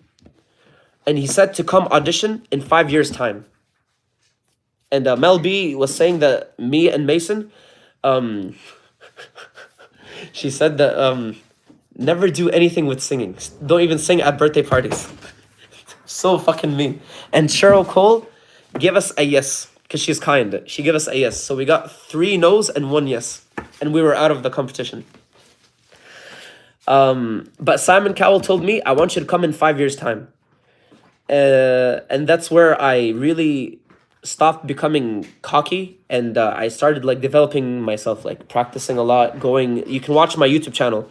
And he said to come audition in 5 years' time. And Mel B was saying that me and Mason, she said that never do anything with singing. Don't even sing at birthday parties. So fucking mean. And Cheryl Cole gave us a yes because she's kind. She gave us a yes. So we got 3 no's and 1 yes. And we were out of the competition. But Simon Cowell told me, I want you to come in 5 years' time. And that's where I really stopped becoming cocky and I started like developing myself, like practicing a lot, going, you can watch my YouTube channel.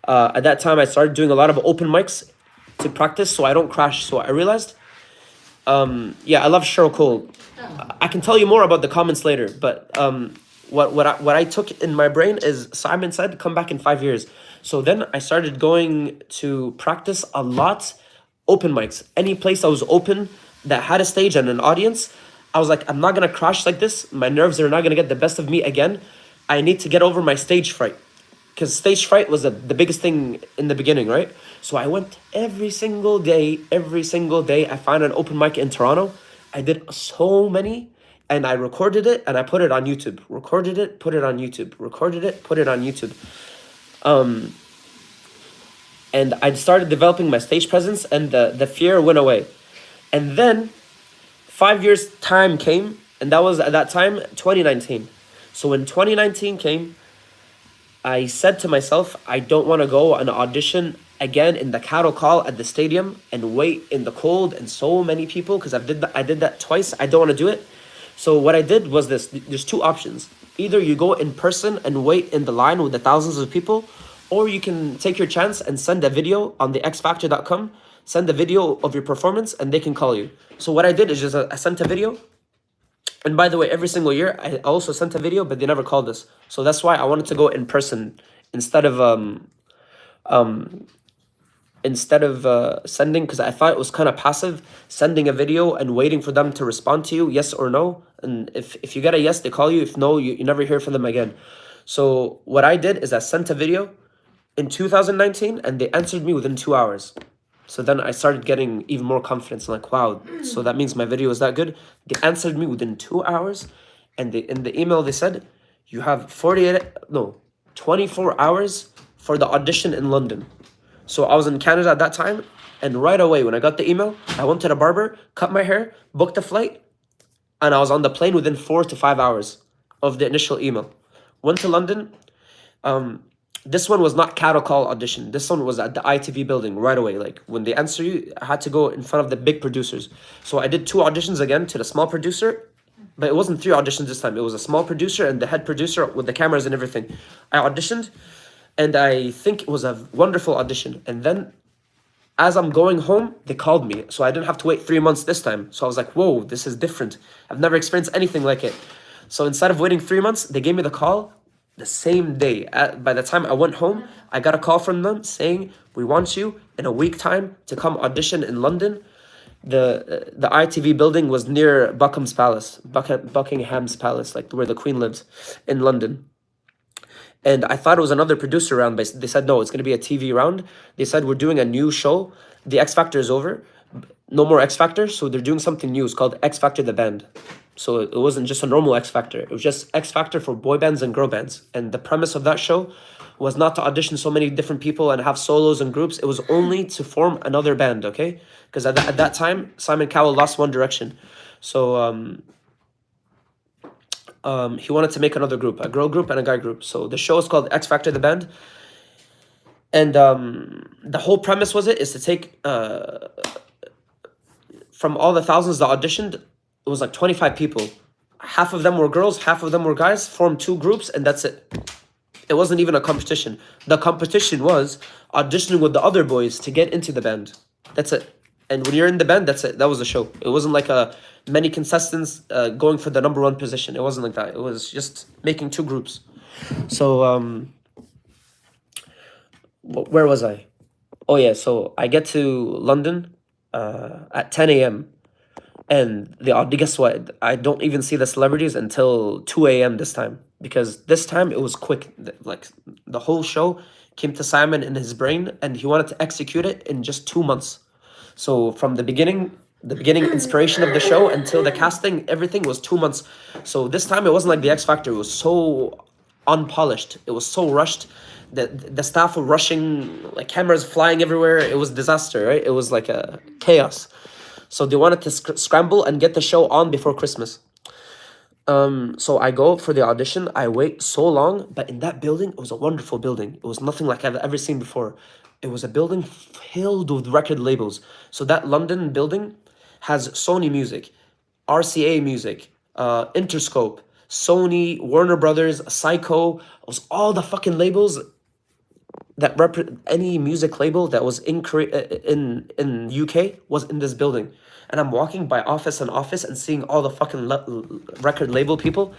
At that time I started doing a lot of open mics to practice so I don't crash. So I realized, yeah, I love Cheryl Cole. I can tell you more about the comments later, but what I took in my brain is Simon said, come back in 5 years. So then I started going to practice a lot, open mics, any place that was open that had a stage and an audience. I was like, I'm not going to crash like this. My nerves are not going to get the best of me again. I need to get over my stage fright. Because stage fright was the biggest thing in the beginning, right? So I went every single day. I found an open mic in Toronto. I did so many. And I recorded it and I put it on YouTube. Recorded it, put it on YouTube. Recorded it, put it on YouTube. And I started developing my stage presence and the fear went away. And then 5 years time came, and that was at that time 2019. So when 2019 came, I said to myself, I don't want to go and audition again in the cattle call at the stadium and wait in the cold and so many people, because I did that twice. I don't want to do it. So what I did was this. There's 2 options. Either you go in person and wait in the line with the thousands of people, or you can take your chance and send a video on the XFACTOR.com. Send a video of your performance and they can call you. So what I did is just I sent a video. And by the way, every single year I also sent a video, but they never called us. So that's why I wanted to go in person instead of sending, because I thought it was kind of passive, sending a video and waiting for them to respond to you, yes or no. And if you get a yes, they call you. If no, you never hear from them again. So what I did is I sent a video in 2019 and they answered me within 2 hours. So then I started getting even more confidence. I'm like, wow, so that means my video is that good. They answered me within 2 hours. And in the email, they said, you have 24 hours for the audition in London. So I was in Canada at that time. And right away, when I got the email, I went to the barber, cut my hair, booked a flight. And I was on the plane within 4 to 5 hours of the initial email. Went to London. This one was not cattle call audition. This one was at the ITV building right away. Like when they answer you, I had to go in front of the big producers. So I did 2 auditions again to the small producer, but it wasn't 3 auditions this time. It was a small producer and the head producer with the cameras and everything. I auditioned and I think it was a wonderful audition. And then as I'm going home, they called me. So I didn't have to wait 3 months this time. So I was like, whoa, this is different. I've never experienced anything like it. So instead of waiting 3 months, they gave me the call the same day. By the time I went home, I got a call from them saying, we want you in a week time to come audition in London. the ITV building was near Buckingham's Palace, like where the Queen lives in London. And I thought it was another producer round, but they said no, it's going to be a TV round. They said we're doing a new show. The X Factor is over. No more X Factor, so they're doing something new. It's called X Factor the Band. So it wasn't just a normal X Factor. It was just X Factor for boy bands and girl bands. And the premise of that show was not to audition so many different people and have solos and groups. It was only to form another band, okay? Because at that time, Simon Cowell lost One Direction. So he wanted to make another group, a girl group and a guy group. So the show is called X Factor the Band. And the whole premise is to take from all the thousands that auditioned, it was like 25 people. Half of them were girls, half of them were guys, formed two groups, and that's it. It wasn't even a competition. The competition was auditioning with the other boys to get into the band. That's it. And when you're in the band, that's it. That was the show. It wasn't like many contestants going for the number one position. It wasn't like that. It was just making two groups. So, where was I? Oh yeah, so I get to London at 10 a.m. And guess what? I don't even see the celebrities until 2 a.m. this time. Because this time it was quick. Like the whole show came to Simon in his brain and he wanted to execute it in just 2 months. So from the beginning inspiration of the show until the casting, everything was 2 months. So this time it wasn't like the X Factor. It was so unpolished. It was so rushed. The staff were rushing, like cameras flying everywhere. It was disaster, right? It was like a chaos. So they wanted to scramble and get the show on before Christmas. So I go for the audition. I wait so long, but in that building, it was a wonderful building. It was nothing like I've ever seen before. It was a building filled with record labels. So that London building has Sony Music, RCA Music, Interscope, Sony, Warner Brothers, Psycho. It was all the fucking labels that any music label that was in UK was in this building. And I'm walking by office and seeing all the fucking record label people.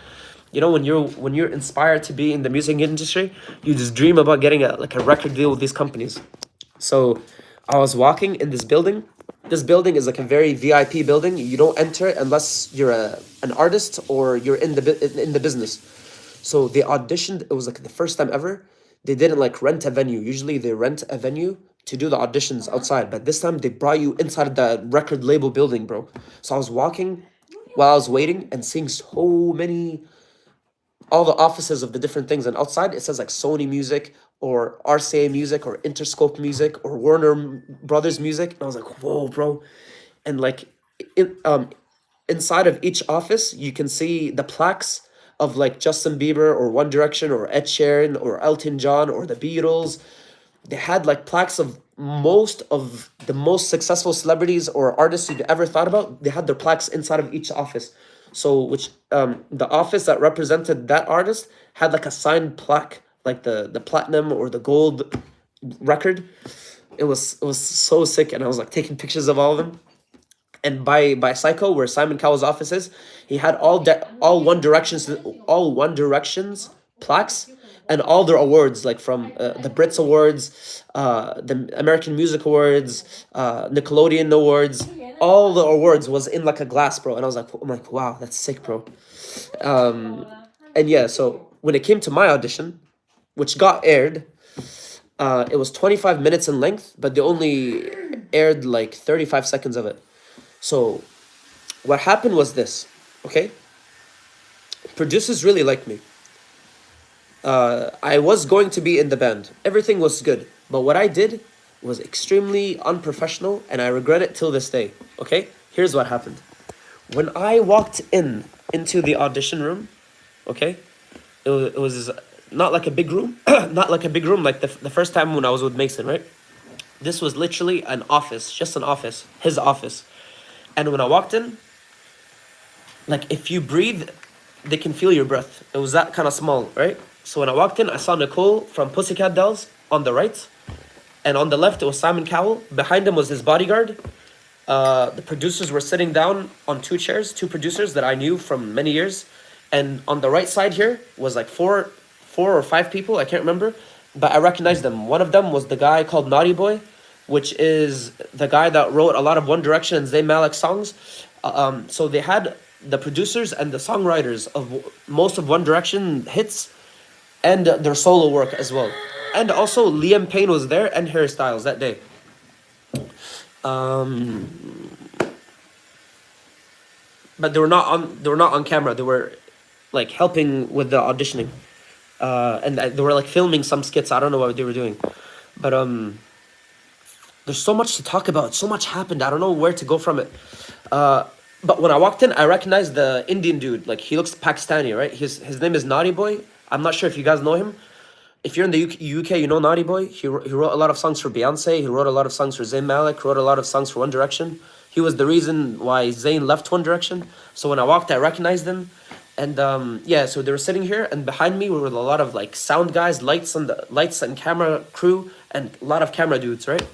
You know, when you're inspired to be in the music industry, you just dream about getting a record deal with these companies. So I was walking in this building. This building is like a very VIP building. You don't enter it unless you're an artist or you're in the business. So they auditioned. It was like the first time ever. They didn't like rent a venue. Usually they rent a venue to do the auditions outside. But this time they brought you inside the record label building, bro. So I was walking while I was waiting and seeing so many, all the offices of the different things. And outside it says like Sony Music or RCA Music or Interscope Music or Warner Brothers Music. And I was like, whoa, bro. And like inside of each office, you can see the plaques of like Justin Bieber or One Direction or Ed Sheeran or Elton John or the Beatles. They had like plaques of most of the most successful celebrities or artists you've ever thought about. They had their plaques inside of each office. So the office that represented that artist had like a signed plaque, like the platinum or the gold record. It was so sick, and I was like taking pictures of all of them. And by Psycho, where Simon Cowell's office is, he had all One Direction's plaques and all their awards, like from the Brits Awards, the American Music Awards, Nickelodeon Awards. All the awards was in like a glass, bro. And I was like, I'm like, wow, that's sick, bro. And yeah, so when it came to my audition, which got aired, it was 25 minutes in length, but they only aired like 35 seconds of it. So what happened was this, okay? Producers really liked me. I was going to be in the band. Everything was good. But what I did was extremely unprofessional, and I regret it till this day, okay? Here's what happened. When I walked into the audition room, okay? It was not like a big room. Not like a big room like the first time when I was with Mason, right? This was literally an office, just an office, his office. And when I walked in, like if you breathe, they can feel your breath. It was that kind of small, right? So when I walked in, I saw Nicole from Pussycat Dolls on the right. And on the left, it was Simon Cowell. Behind him was his bodyguard. The producers were sitting down on two chairs, two producers that I knew from many years. And on the right side here was like four or five people, I can't remember. But I recognized them. One of them was the guy called Naughty Boy. which is the guy that wrote a lot of One Direction and Zayn Malik songs. So they had the producers and the songwriters of most of One Direction hits and their solo work as well. And also Liam Payne was there and Harry Styles that day. But they were not on camera. They were like helping with the auditioning. And they were like filming some skits. I don't know what they were doing. But there's so much to talk about. So much happened. I don't know where to go from it. But when I walked in, I recognized the Indian dude. Like, he looks Pakistani, right? His name is Naughty Boy. I'm not sure if you guys know him. If you're in the UK, you know Naughty Boy. He wrote a lot of songs for Beyonce. He wrote a lot of songs for Zayn Malik. Wrote a lot of songs for One Direction. He was the reason why Zayn left One Direction. So when I walked, I recognized him. And yeah, so they were sitting here, and behind me were a lot of like sound guys, lights and camera crew, and a lot of camera dudes, right?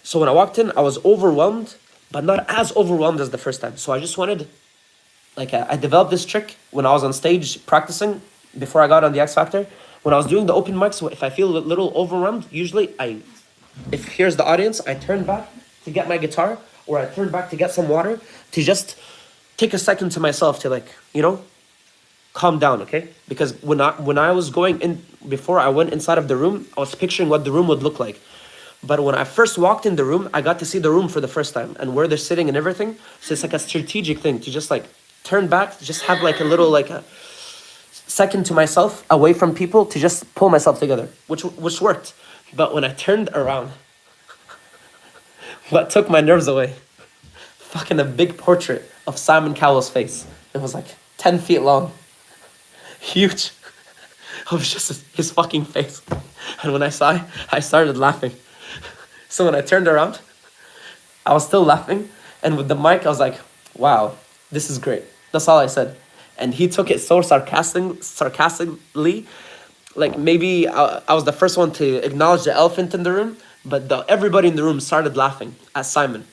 So when I walked in, I was overwhelmed, but not as overwhelmed as the first time. So I just wanted, like, I developed this trick when I was on stage practicing before I got on the X Factor. When I was doing the open mics, if I feel a little overwhelmed, usually if here's the audience, I turn back to get my guitar, or I turn back to get some water, to just take a second to myself to, like, you know, calm down, okay? Because when I was going in, before I went inside of the room, I was picturing what the room would look like. But when I first walked in the room, I got to see the room for the first time and where they're sitting and everything. So it's like a strategic thing to just like turn back, just have like a little like a second to myself away from people to just pull myself together, which worked. But when I turned around, what took my nerves away? Fucking a big portrait of Simon Cowell's face. It was like 10 feet long. Huge. It was just his fucking face. And when I saw it, I started laughing. So when I turned around, I was still laughing. And with the mic, I was like, wow, this is great. That's all I said. And he took it so sarcastically. Like, maybe I was the first one to acknowledge the elephant in the room, but everybody in the room started laughing at Simon.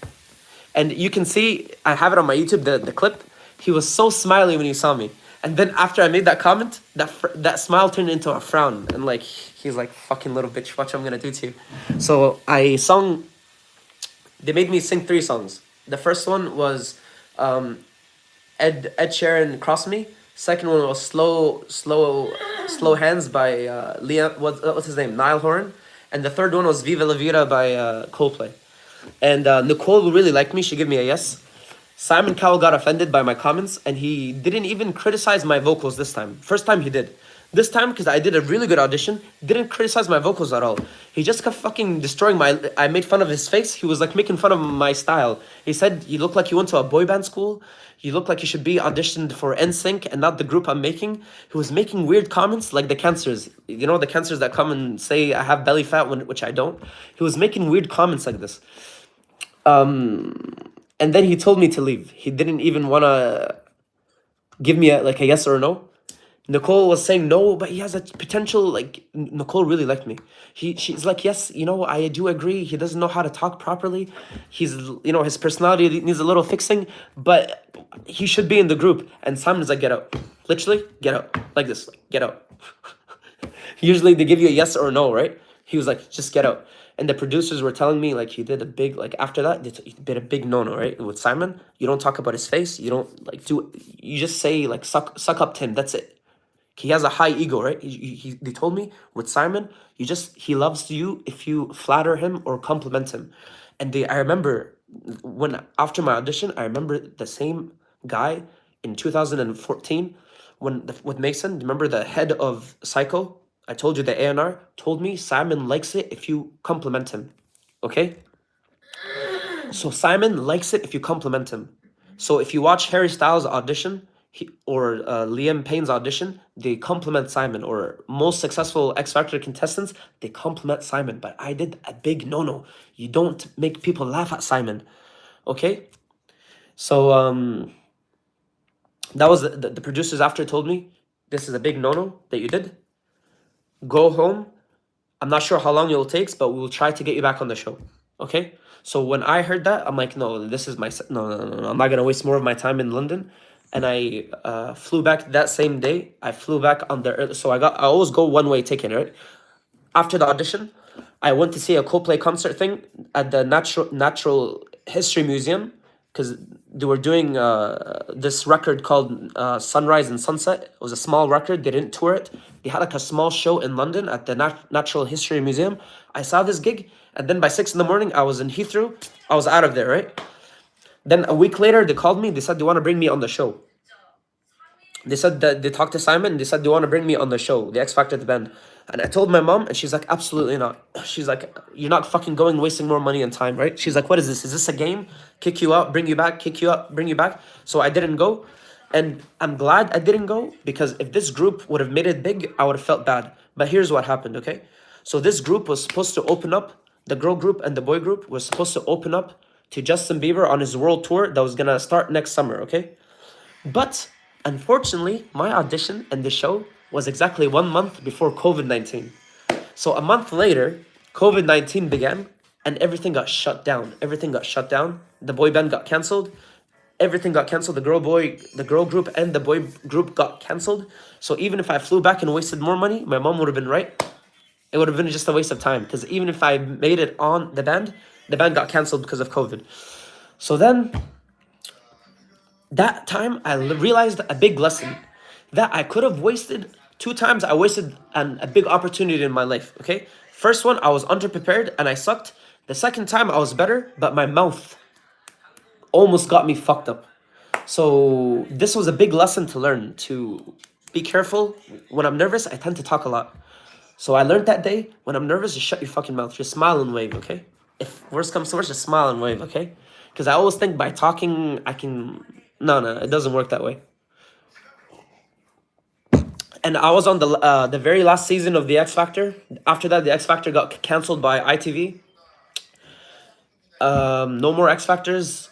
And you can see, I have it on my YouTube, the clip. He was so smiley when he saw me. And then after I made that comment, that smile turned into a frown. And like, he's like, fucking little bitch, watch what I'm gonna do to you. So they made me sing 3 songs. The first one was Ed Sheeran, Cross Me. Second one was Slow Hands by Liam, what's his name? Niall Horan. And the third one was Viva La Vida by Coldplay. And Nicole really liked me. She gave me a yes. Simon Cowell got offended by my comments, and he didn't even criticize my vocals this time. First time he did. This time, because I did a really good audition, didn't criticize my vocals at all. He just kept fucking destroying I made fun of his face. He was like making fun of my style. He said, you look like you went to a boy band school. You look like you should be auditioned for NSYNC and not the group I'm making. He was making weird comments like the cancers. You know, the cancers that come and say I have belly fat, which I don't. He was making weird comments like this. And then he told me to leave. He didn't even want to give me a yes or a no. Nicole was saying no, but he has a potential, like, Nicole really liked me. She's like, yes, you know, I do agree. He doesn't know how to talk properly. He's, you know, his personality needs a little fixing, but he should be in the group. And Simon's like, get out. Literally, get out. Like this, like, get out. Usually they give you a yes or a no, right? He was like, just get out. And the producers were telling me, like, he did a big, like, after that, he did a big no-no, right? With Simon, you don't talk about his face. You don't, like, you just say, like, suck up to him. That's it. He has a high ego, right? They told me with Simon, he loves you if you flatter him or compliment him. And I remember after my audition, I remember the same guy in 2014 with Mason. Remember the head of Psycho? I told you the A&R told me Simon likes it if you compliment him. Okay? So Simon likes it if you compliment him. So if you watch Harry Styles' audition or Liam Payne's audition, they compliment Simon. Or most successful X Factor contestants, they compliment Simon. But I did a big no-no. You don't make people laugh at Simon. Okay? So that was the producers after told me, this is a big no-no that you did. Go home. I'm not sure how long it will take, but we will try to get you back on the show. Okay? So when I heard that, I'm like, no, this is no. I'm not going to waste more of my time in London. And I flew back that same day. I flew back on so I always go one-way ticket, right? After the audition, I went to see a Coldplay concert thing at the Natural History Museum because they were doing this record called Sunrise and Sunset. It was a small record. They didn't tour it. They had like a small show in London at the Natural History Museum. I saw this gig, and then by 6 in the morning, I was in Heathrow. I was out of there, right? Then a week later, they called me. They said they want to bring me on the show. They said that they talked to Simon. They said they want to bring me on the show, the X Factor, the band. And I told my mom, and she's like, absolutely not. She's like, you're not fucking going, wasting more money and time, right? She's like, what is this? Is this a game? Kick you out, bring you back, kick you up, bring you back. So I didn't go. And I'm glad I didn't go because if this group would have made it big, I would have felt bad. But here's what happened, okay? So this group was supposed to open up, the girl group and the boy group was supposed to open up to Justin Bieber on his world tour that was gonna start next summer, okay? But unfortunately, my audition and the show was exactly 1 month before COVID-19. So a month later, COVID-19 began and everything got shut down. Everything got shut down. The boy band got canceled. Everything got canceled. The girl group and the boy group got canceled. So even if I flew back and wasted more money, my mom would have been right. It would have been just a waste of time because even if I made it on the band got canceled because of COVID. So then that time I realized a big lesson that I could have wasted 2 times. I wasted a big opportunity in my life, okay? First one, I was underprepared and I sucked. The second time, I was better, but my mouth almost got me fucked up. So this was a big lesson to learn, to be careful. When I'm nervous, I tend to talk a lot. So I learned that day, when I'm nervous, just shut your fucking mouth. Just smile and wave, okay? If worst comes to worst, just smile and wave, okay? Because I always think by talking, I can... No, it doesn't work that way. And I was on the very last season of the X Factor. After that, the X Factor got cancelled by ITV. No more X Factors.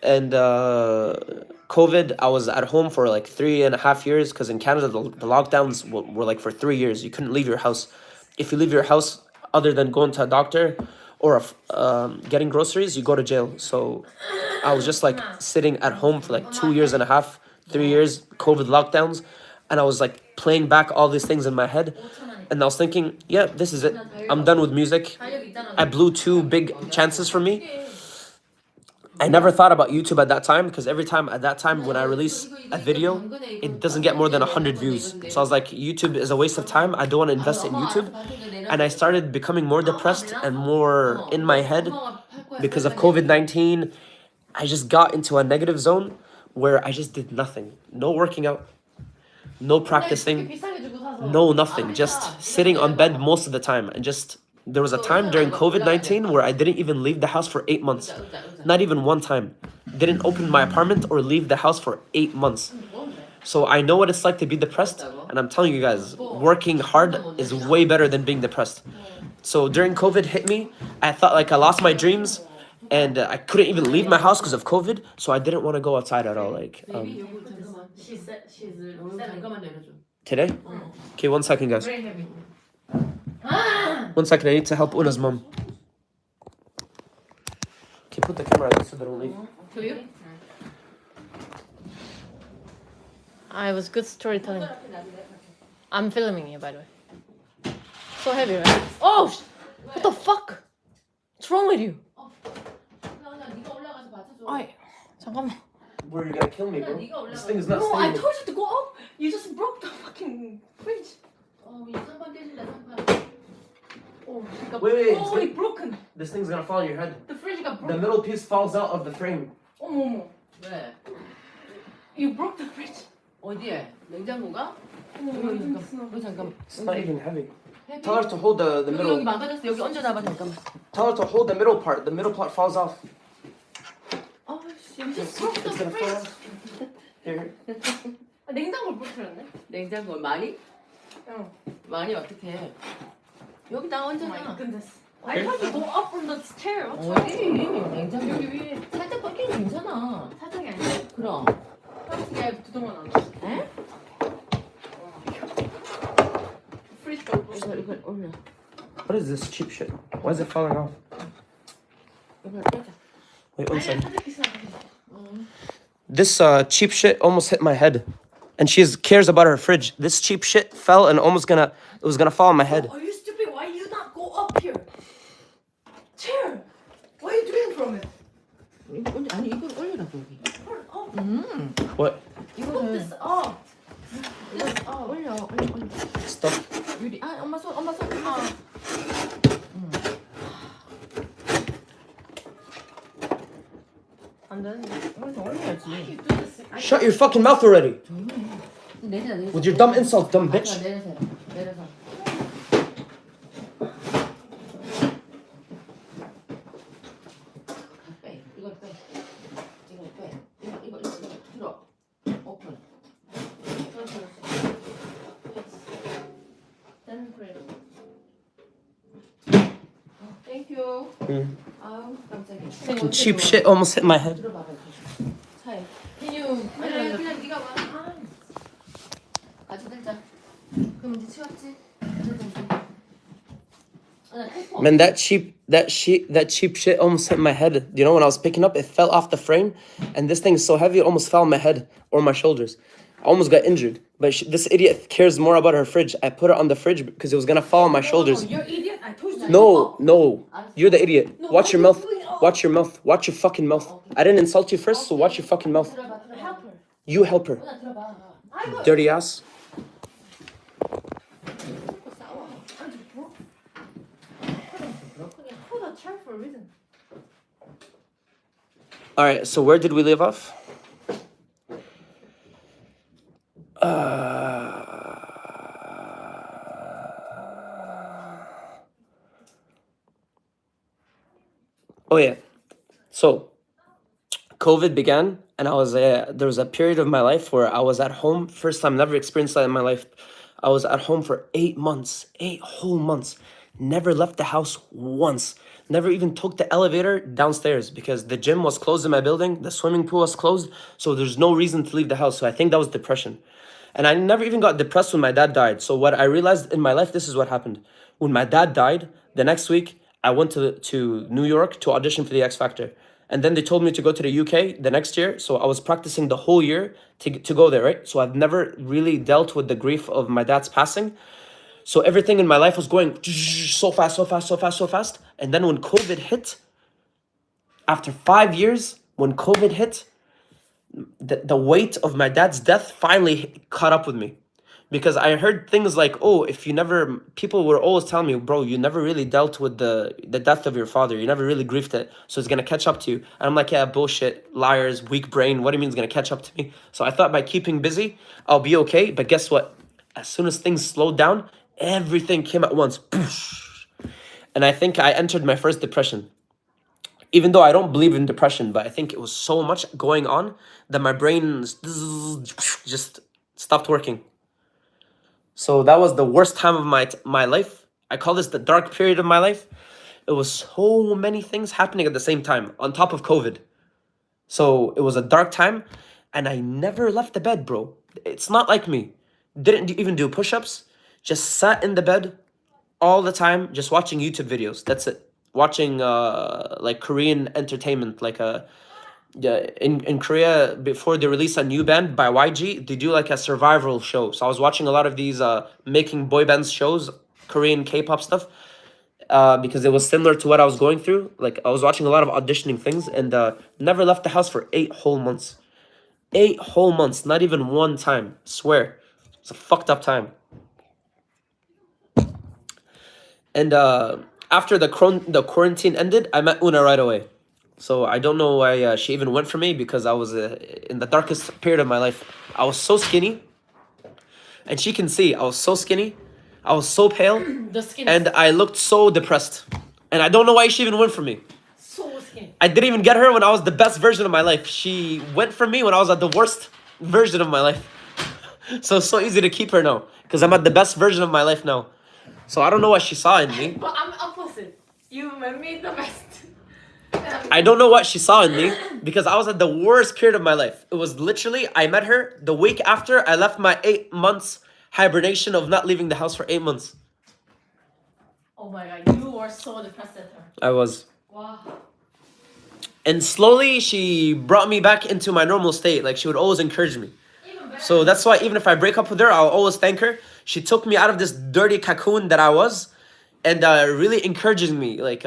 And COVID, I was at home for like 3.5 years because in Canada, the lockdowns were like for 3 years. You couldn't leave your house. If you leave your house, other than going to a doctor or getting groceries, you go to jail. So I was just like sitting at home for like 2.5 years, 3 years, COVID lockdowns. And I was like playing back all these things in my head. And I was thinking, yeah, this is it. I'm done with music. I blew 2 big chances for me. I never thought about YouTube at that time because every time at that time when I release a video, it doesn't get more than 100 views. So I was like, YouTube is a waste of time. I don't want to invest in YouTube. And I started becoming more depressed and more in my head because of COVID-19. I just got into a negative zone where I just did nothing. No working out. No practicing, no nothing, just sitting on bed most of the time. And just, there was a time during COVID-19 where I didn't even leave the house for 8 months. Not even one time. Didn't open my apartment or leave the house for 8 months. So I know what it's like to be depressed. And I'm telling you guys, working hard is way better than being depressed. So during COVID hit me, I thought like I lost my dreams. And I couldn't even leave my house because of COVID. So I didn't want to go outside at all. Like, she's today? Okay, 1 second, guys. 1 second, I need to help Una's mom. Okay, put the camera out so they don't leave. To you? I was good storytelling. I'm filming you, by the way. So heavy, right? Oh, what the fuck? What's wrong with you? 아이, 잠깐만. Where are you gonna kill me, bro? This thing is not No, I stable. told you to go up. You just broke the fucking fridge. 이 3판 깨진다 3판. Oh, Wait, oh, it's broken. This thing's gonna fall on your head. The fridge got The broken. middle piece falls out of the frame. 어머. 왜? You broke the fridge. 어디에? 냉장고가? 어머, 잠깐만. It's not even heavy. Tell her to hold the 여기 middle. 망가졌어. 여기 얹어놔봐 잠깐만. Tell her to hold the middle part. The middle part falls off. You just broke the It's gonna fall fridge. off. Here. 냉장고를 부러뜨렸네. 냉장고 많이? 어. 많이 어떻게? 여기다 Oh my 얹어놔. goodness. I tried to go up from the chair. What's wrong with 어디? you? 냉장고 여기 위에 살짝 꺾이면 괜찮아. 사장이 아니야. 그럼. 플라스틱에 두동안 안 돼. 에? 프리즈가 broken. 이걸 올려. What is this cheap shit? Why is it falling off? 이걸 빼자. Wait 1 second. 사장이 This cheap shit almost hit my head. And she cares about her fridge. This cheap shit fell and it was gonna fall on my head. Are you stupid? Why you not go up here? from it. 이거 언제 아니 이걸 올리라고 여기. What? Put 이거는 this up. This up. 올려. Stuff. 유리 아 엄마 손 엄마 손. 엄마 손. 안 되는데. 올려 올려야지. You do this. Shut your fucking mouth already. 내리자 내리자. With your dumb insults, dumb bitch. 내려서 내려서. 빼 이걸 빼. 이걸 빼. 이거 들어. 오픈. Then grab. Thank you. Mm. 아우 깜짝이야. Fucking cheap shit almost hit my head. 들어봐봐. 차에. Can you? 그냥 네가 와. 같이 들자. 그럼 이제 치웠지? Man, that cheap shit almost hit my head. You know, when I was picking up, it fell off the frame, and this thing is so heavy, it almost fell on my head or my shoulders. I almost got injured. But this idiot cares more about her fridge. I put it on the fridge because it was gonna fall on my shoulders. You're idiot. I told you. No, you're the idiot. Watch your mouth. Watch your mouth. Watch your fucking mouth. I didn't insult you first, so watch your fucking mouth. Help her. You help her. I Dirty ass. Put a chair for a reason. All right, so where did we leave off? Oh yeah, so COVID began, and I was there was a period of my life where I was at home. First time, never experienced that in my life. I was at home for 8 months, 8 whole months. Never left the house once. Never even took the elevator downstairs because the gym was closed in my building. The swimming pool was closed. So there's no reason to leave the house. So I think that was depression. And I never even got depressed when my dad died. So what I realized in my life, this is what happened. When my dad died, the next week, I went to New York to audition for the X Factor. And then they told me to go to the UK the next year. So I was practicing the whole year to go there, right? So I've never really dealt with the grief of my dad's passing. So everything in my life was going so fast, so fast, so fast, so fast. And then when COVID hit, after 5 years, when COVID hit, the weight of my dad's death finally caught up with me. Because I heard things like, oh, people were always telling me, bro, you never really dealt with the death of your father. You never really grieved it. So it's going to catch up to you. And I'm like, yeah, bullshit, liars, weak brain. What do you mean it's going to catch up to me? So I thought by keeping busy, I'll be okay. But guess what? As soon as things slowed down, everything came at once. And I think I entered my first depression. Even though I don't believe in depression, but I think it was so much going on that my brain just stopped working. So that was the worst time of my life. I call this the dark period of my life. It was so many things happening at the same time on top of COVID. So it was a dark time and I never left the bed, bro. It's not like me. Didn't even do push-ups. Just sat in the bed all the time, just watching YouTube videos. That's it. Watching like Korean entertainment, like in Korea, before they release a new band by YG, they do like a survival show. So I was watching a lot of these making boy bands shows, Korean K-pop stuff, because it was similar to what I was going through. Like I was watching a lot of auditioning things and never left the house for 8 whole months. 8 whole months, not even one time. Swear, it's a fucked up time. And after the quarantine ended, I met Una right away. So I don't know why she even went for me, because I was in the darkest period of my life. I was so skinny. And she can see, I was so skinny. I was so pale. The skin. And I looked so depressed. And I don't know why she even went for me. So skinny. I didn't even get her when I was the best version of my life. She went for me when I was at the worst version of my life. So it's so easy to keep her now, because I'm at the best version of my life now. So I don't know what she saw in me. But I'm opposite. You made me the best. I don't know what she saw in me, because I was at the worst period of my life. It was literally, I met her the week after I left my 8 months hibernation of not leaving the house for 8 months. Oh my god, you were so depressed at her. I was. Wow. And slowly she brought me back into my normal state. Like she would always encourage me. So that's why even if I break up with her, I'll always thank her. She took me out of this dirty cocoon that I was, and really encouraging me. Like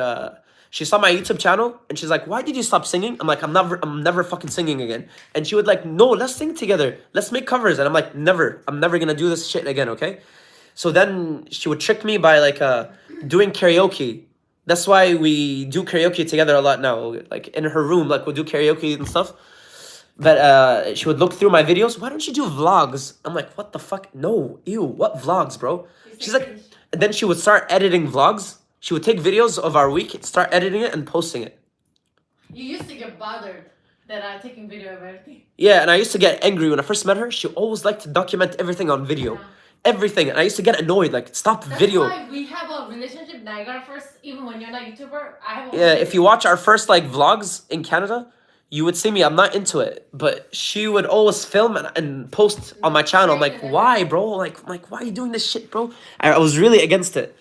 She saw my YouTube channel and she's like, why did you stop singing? I'm like, I'm never fucking singing again. And she would like, no, let's sing together. Let's make covers. And I'm like, never. I'm never gonna do this shit again, okay? So then she would trick me by like doing karaoke. That's why we do karaoke together a lot now. Like in her room, like we'll do karaoke and stuff. But she would look through my videos. Why don't you do vlogs? I'm like, what the fuck? No, ew, what vlogs, bro? She's like, and then she would start editing vlogs. She would take videos of our week, start editing it and posting it. You used to get bothered that I'm taking video of everything. Yeah, and I used to get angry when I first met her. She always liked to document everything on video. Yeah. Everything. And I used to get annoyed, like, stop video. That's why we have a relationship. Niagara first, even when you're not a YouTuber, I have a Yeah, if you watch our first, like, vlogs in Canada, you would see me. I'm not into it. But she would always film and post on my channel. I'm like, why, bro? Like, why are you doing this shit, bro? I was really against it.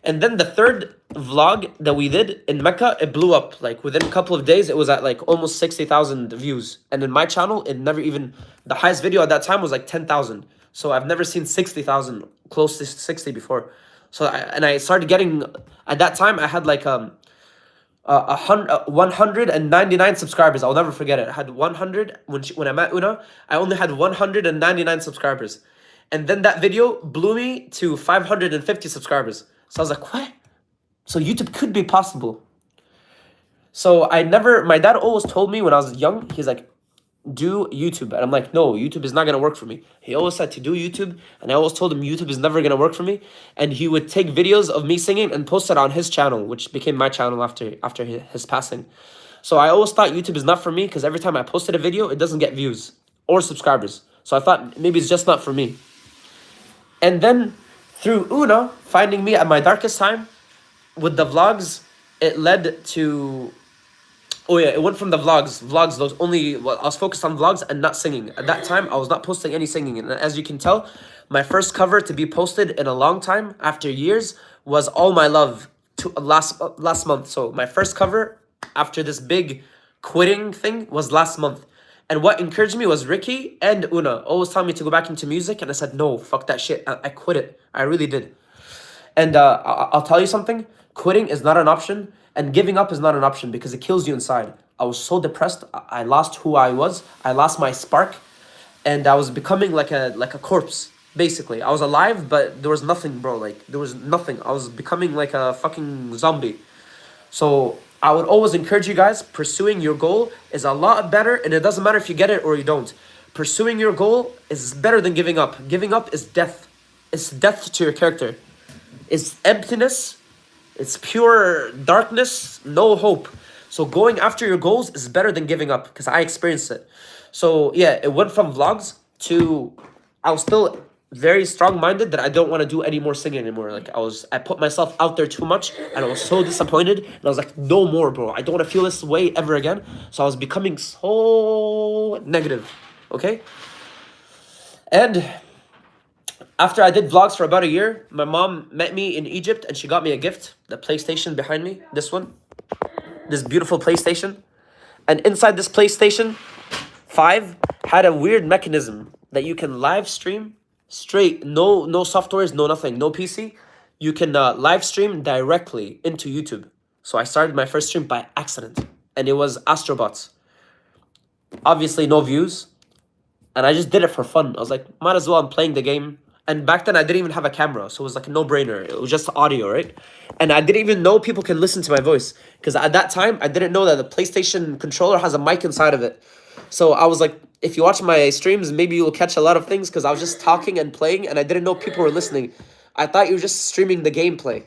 And then the third vlog that we did in Mecca, it blew up. Like within a couple of days, it was at like almost 60,000 views. And in my channel, it never even, the highest video at that time was like 10,000. So I've never seen 60,000, close to 60 before. So I started getting, at that time, I had like 199 subscribers. I'll never forget it. I had 100, when I met Una, I only had 199 subscribers. And then that video blew me to 550 subscribers. So I was like, what? So YouTube could be possible. So my dad always told me when I was young, he's like, do YouTube. And I'm like, no, YouTube is not going to work for me. He always said to do YouTube. And I always told him YouTube is never going to work for me. And he would take videos of me singing and post it on his channel, which became my channel after his passing. So I always thought YouTube is not for me because every time I posted a video, it doesn't get views or subscribers. So I thought maybe it's just not for me. And then through Una finding me at my darkest time with the vlogs, it led to, oh yeah, it went from the vlogs, those only, well, I was focused on vlogs and not singing. At that time, I was not posting any singing. And as you can tell, my first cover to be posted in a long time, after years, was All My Love last month. So my first cover after this big quitting thing was last month. And what encouraged me was Ricky and Una always telling me to go back into music. And I said, no, fuck that shit. I quit it. I really did. And I'll tell you something. Quitting is not an option. And giving up is not an option because it kills you inside. I was so depressed. I lost who I was. I lost my spark. And I was becoming like a corpse, basically. I was alive, but there was nothing, bro. Like, there was nothing. I was becoming like a fucking zombie. So I would always encourage you guys, pursuing your goal is a lot better, and it doesn't matter if you get it or you don't. Pursuing your goal is better than giving up. Giving up is death. It's death to your character. It's emptiness. It's pure darkness, no hope. So going after your goals is better than giving up, because I experienced it. So yeah, it went from vlogs to, I was still very strong-minded that I don't want to do any more singing anymore. Like I put myself out there too much and I was so disappointed and I was like, no more, bro. I don't want to feel this way ever again. So I was becoming so negative, okay? And after I did vlogs for about a year, my mom met me in Egypt and she got me a gift, the PlayStation behind me, this one, this beautiful PlayStation. And inside this PlayStation 5 had a weird mechanism that you can live stream straight, no softwares, no nothing, no PC. You can live stream directly into YouTube. So I started my first stream by accident, and it was Astrobots. Obviously no views, and I just did it for fun. I was like, might as well, I'm playing the game. And back then I didn't even have a camera, so it was like a no-brainer. It was just audio, right? And I didn't even know people can listen to my voice, because at that time I didn't know that the PlayStation controller has a mic inside of it. So I was like, if you watch my streams, maybe you'll catch a lot of things, because I was just talking and playing and I didn't know people were listening. I thought you were just streaming the gameplay,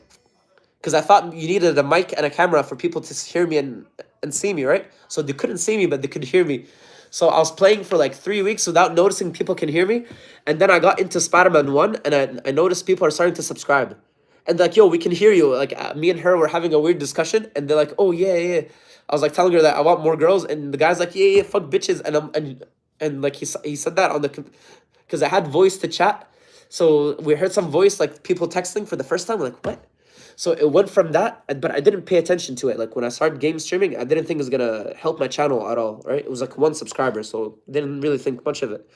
because I thought you needed a mic and a camera for people to hear me and see me, right? So they couldn't see me, but they could hear me. So I was playing for like 3 weeks without noticing people can hear me. And then I got into Spider-Man 1 and I noticed people are starting to subscribe. And like, yo, we can hear you. Like me and her were having a weird discussion and they're like, oh yeah. I was like telling her that I want more girls, and the guy's like, yeah, fuck bitches. And like he said that on the, because I had voice to chat. So we heard some voice, like people texting for the first time. We're like, what? So it went from that, but I didn't pay attention to it. Like when I started game streaming, I didn't think it was gonna help my channel at all, right? It was like 1 subscriber, so didn't really think much of it.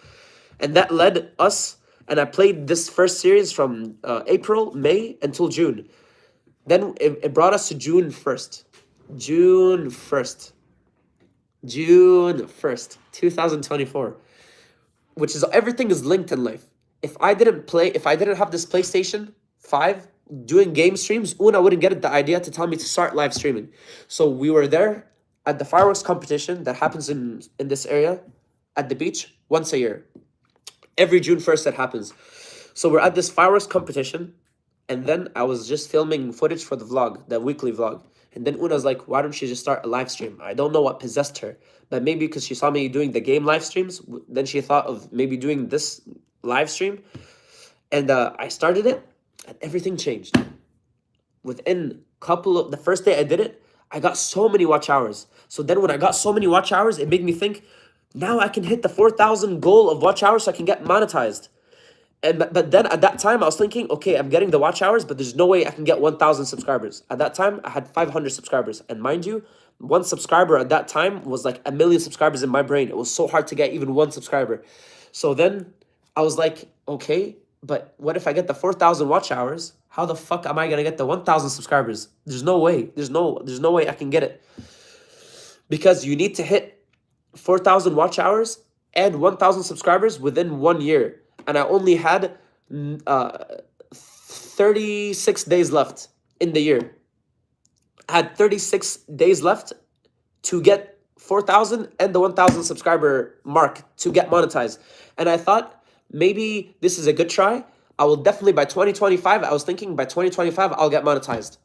And that led us, and I played this first series from April, May, until June. Then it brought us to June 1st. June 1st. June 1st, 2024. Which is, everything is linked in life. If I didn't have this PlayStation 5 doing game streams, Una wouldn't get the idea to tell me to start live streaming. So we were there at the fireworks competition that happens in this area at the beach once a year. Every June 1st that happens. So we're at this fireworks competition, and then I was just filming footage for the vlog, the weekly vlog. And then Una's like, why don't you just start a live stream? I don't know what possessed her, but maybe because she saw me doing the game live streams, then she thought of maybe doing this live stream. And I started it, and everything changed. Within the first day I did it, I got so many watch hours. So then when I got so many watch hours, it made me think, now I can hit the 4,000 goal of watch hours so I can get monetized. But then at that time, I was thinking, okay, I'm getting the watch hours, but there's no way I can get 1,000 subscribers. At that time, I had 500 subscribers. And mind you, one subscriber at that time was like 1 million subscribers in my brain. It was so hard to get even one subscriber. So then I was like, okay, but what if I get the 4,000 watch hours? How the fuck am I going to get the 1,000 subscribers? There's no way. There's no way I can get it. Because you need to hit 4,000 watch hours and 1,000 subscribers within 1 year. And I only had 36 days left in the year. I had 36 days left to get 4,000 and the 1,000 subscriber mark to get monetized. And I thought, maybe this is a good try. I will definitely, by 2025, I was thinking by 2025, I'll get monetized.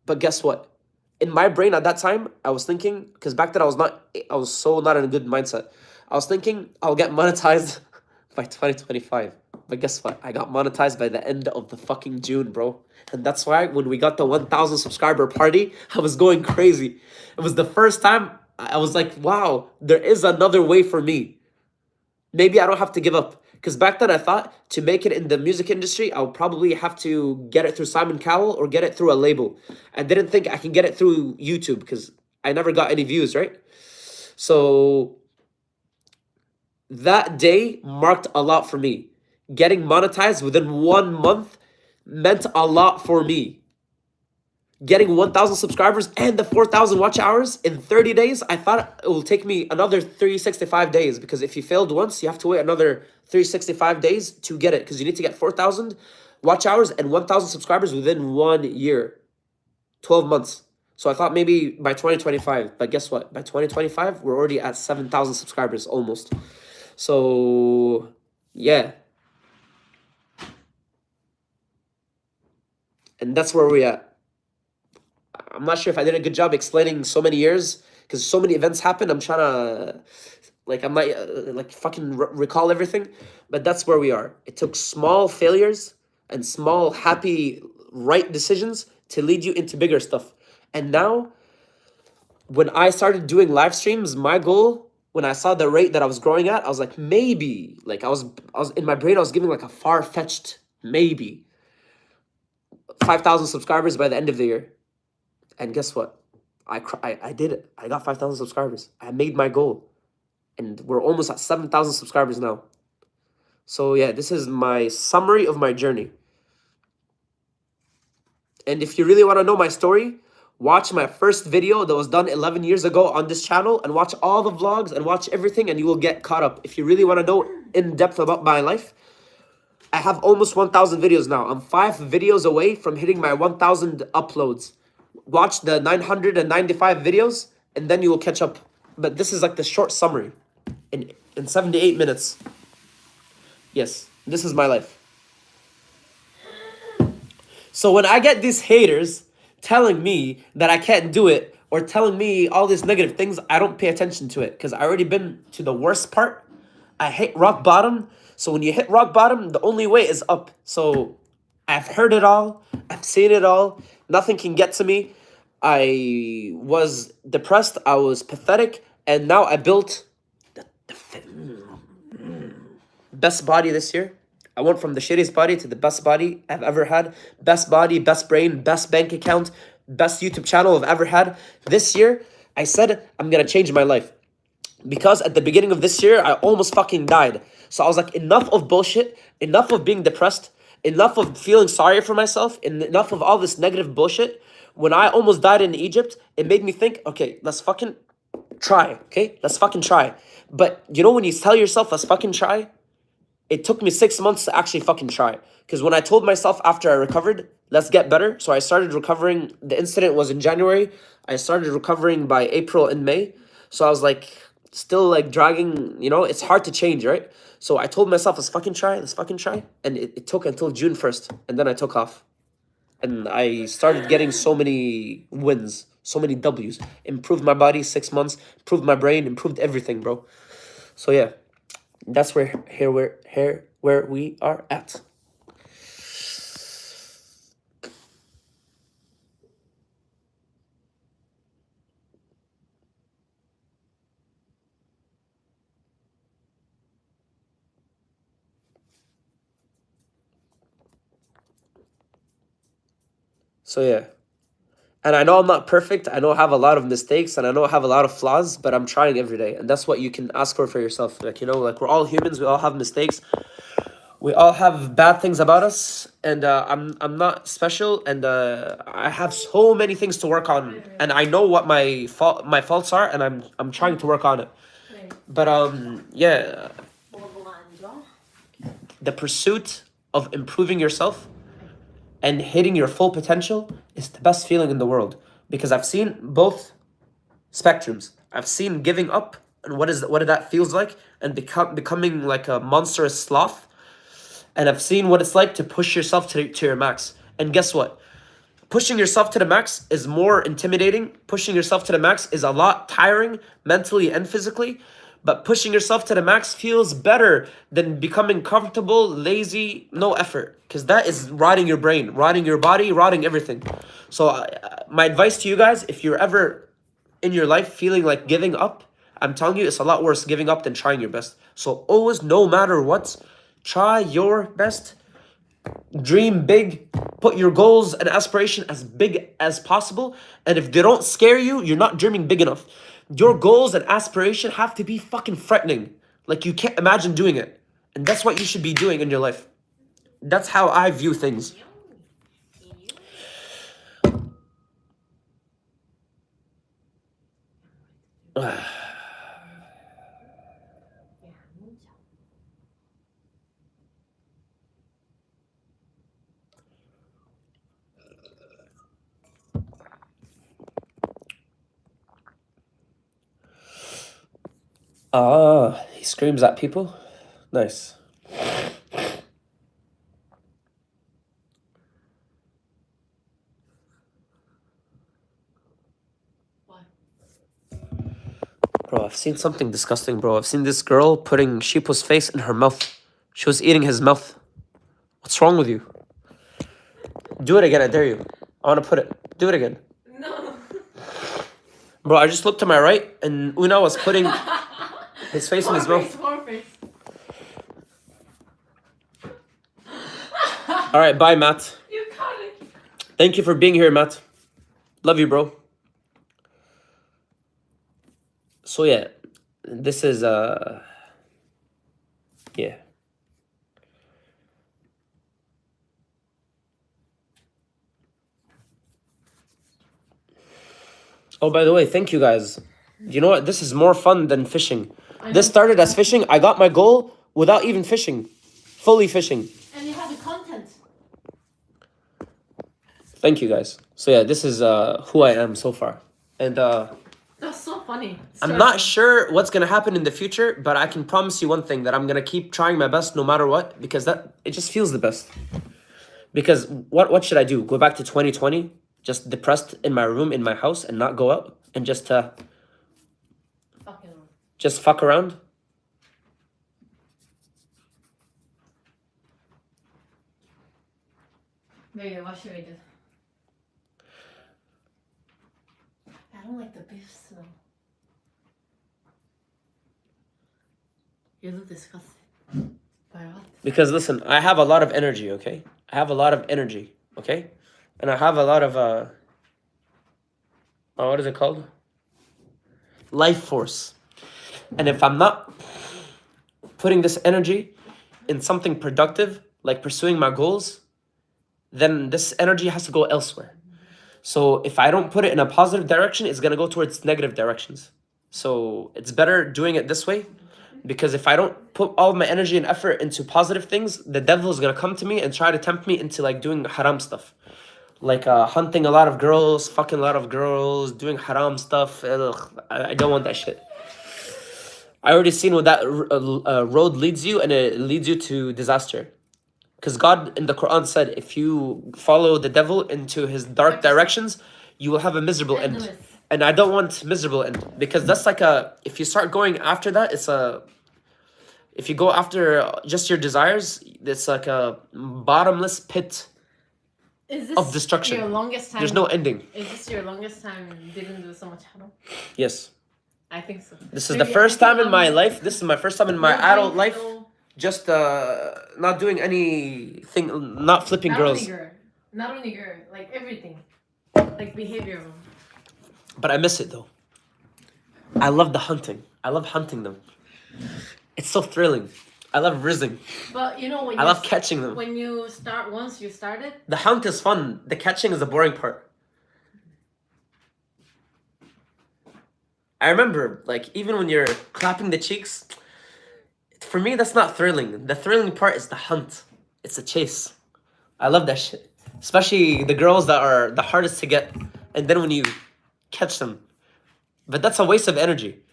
But guess what? In my brain at that time, I was thinking, because back then I was so not in a good mindset. I was thinking I'll get monetized by 2025. But guess what? I got monetized by the end of the fucking June, bro. And that's why when we got the 1,000 subscriber party, I was going crazy. It was the first time I was like, wow, there is another way for me. Maybe I don't have to give up. Because back then I thought to make it in the music industry, I would probably have to get it through Simon Cowell or get it through a label. I didn't think I can get it through YouTube because I never got any views, right? So that day marked a lot for me. Getting monetized within 1 month meant a lot for me. Getting 1,000 subscribers and the 4,000 watch hours in 30 days, I thought it will take me another 365 days, because if you failed once, you have to wait another 365 days to get it, because you need to get 4,000 watch hours and 1,000 subscribers within 1 year, 12 months. So I thought maybe by 2025, but guess what? By 2025, we're already at 7,000 subscribers almost. So yeah. And that's where we're at. I'm not sure if I did a good job explaining so many years, because so many events happened. I'm trying to, I'm not, fucking recall everything. But that's where we are. It took small failures and small, happy, right decisions to lead you into bigger stuff. And now, when I started doing live streams, my goal, when I saw the rate that I was growing at, I was like, maybe. I was in my brain, I was giving a far-fetched maybe 5,000 subscribers by the end of the year. And guess what? I did it. I got 5,000 subscribers. I made my goal. And we're almost at 7,000 subscribers now. So yeah, this is my summary of my journey. And if you really want to know my story, watch my first video that was done 11 years ago on this channel, and watch all the vlogs and watch everything, and you will get caught up. If you really want to know in depth about my life, I have almost 1,000 videos now. I'm 5 videos away from hitting my 1,000 uploads. Watch the 995 videos, and then you will catch up. But this is the short summary in 78 minutes. Yes, this is my life. So when I get these haters telling me that I can't do it, or telling me all these negative things, I don't pay attention to it, because I already been to the worst part. I hit rock bottom. So when you hit rock bottom, the only way is up. So I've heard it all. I've seen it all. Nothing can get to me. I was depressed. I was pathetic. And now I built the best body this year. I went from the shittiest body to the best body I've ever had. Best body, best brain, best bank account, best YouTube channel I've ever had. This year, I said I'm going to change my life. Because at the beginning of this year, I almost fucking died. So I was like, enough of bullshit. Enough of being depressed. Enough of feeling sorry for myself. Enough of all this negative bullshit. when I almost died in Egypt, it made me think, okay, let's fucking try, okay? Let's fucking try. But you know when you tell yourself, let's fucking try? It took me 6 months to actually fucking try. Because when I told myself after I recovered, let's get better. So I started recovering. The incident was in January. I started recovering by April and May. So I was like, still like dragging, you know, it's hard to change, right? So I told myself, let's fucking try, let's fucking try. And it took until June 1st. And then I took off. And I started getting so many wins, so many W's. Improved my body 6 months, improved my brain, improved everything, bro. So yeah, that's where we are at. So yeah. And I know I'm not perfect. I know I have a lot of mistakes and I know I have a lot of flaws, but I'm trying every day. And that's what you can ask for yourself. Like, you know, like we're all humans. We all have mistakes. We all have bad things about us. And I'm not special. And I have so many things to work on. And I know what my faults are. And I'm trying to work on it. But yeah, the pursuit of improving yourself and hitting your full potential is the best feeling in the world, because I've seen both spectrums. I've seen giving up and what that feels like, and becoming like a monstrous sloth, and I've seen what it's like to push yourself to your max. And guess what? Pushing yourself to the max is more intimidating. Pushing yourself to the max is a lot tiring mentally and physically. But pushing yourself to the max feels better than becoming comfortable, lazy, no effort. Because that is rotting your brain, rotting your body, rotting everything. So my advice to you guys, if you're ever in your life feeling like giving up, I'm telling you, it's a lot worse giving up than trying your best. So always, no matter what, try your best. Dream big. Put your goals and aspiration as big as possible. And if they don't scare you, you're not dreaming big enough. Your goals and aspiration have to be fucking threatening. Like you can't imagine doing it. And that's what you should be doing in your life. That's how I view things. He screams at people. Nice. Why? Bro, I've seen something disgusting, bro. I've seen this girl putting Shipo's face in her mouth. She was eating his mouth. What's wrong with you? Do it again, I dare you. I want to put it. Do it again. No. Bro, I just looked to my right and Una was putting his face in his mouth. All right, bye, Matt. You got it. Thank you for being here, Matt. Love you, bro. So yeah, this is yeah. Oh, by the way, thank you guys. You know what? This is more fun than fishing. This started as fishing. I got my goal without even fishing. Fully fishing. And you have the content. Thank you guys. So yeah, this is who I am so far. And That's so funny. I'm not sure what's gonna happen in the future, but I can promise you one thing, that I'm gonna keep trying my best no matter what, because it just feels the best. Because what should I do? Go back to 2020? Just depressed in my room, in my house, and not go out? And just fuck around? Maybe what should we do? I don't like the beef smell. You look disgusting. By what? Because listen, I have a lot of energy, okay? I have a lot of energy, okay? And I have a lot of what is it called? Life force. And if I'm not putting this energy in something productive, like pursuing my goals, then this energy has to go elsewhere. So if I don't put it in a positive direction, it's gonna go towards negative directions. So it's better doing it this way, because if I don't put all my energy and effort into positive things, the devil is gonna come to me and try to tempt me into like doing haram stuff, like hunting a lot of girls, fucking a lot of girls, doing haram stuff. Ugh, I don't want that shit. I already seen what that road leads you, and it leads you to disaster. Because God in the Quran said, if you follow the devil into his dark directions, you will have a miserable end. And I don't want miserable end, because that's like if you start going after that, if you go after just your desires, it's like a bottomless pit Is this of destruction. your longest time? There's no ending. Is this your longest time dealing with so much haram? Yes. I think so. This is the first time in my life. This is my first time in my adult life. Just not doing anything, not flipping girls. Not only girl, like everything, like behavioral. But I miss it though. I love the hunting. I love hunting them. It's so thrilling. I love rizzing. But you know when I love catching them. When you start, once you started, the hunt is fun. The catching is the boring part. I remember, like, even when you're clapping the cheeks, for me, that's not thrilling. The thrilling part is the hunt. It's the chase. I love that shit. Especially the girls that are the hardest to get. And then when you catch them. But that's a waste of energy.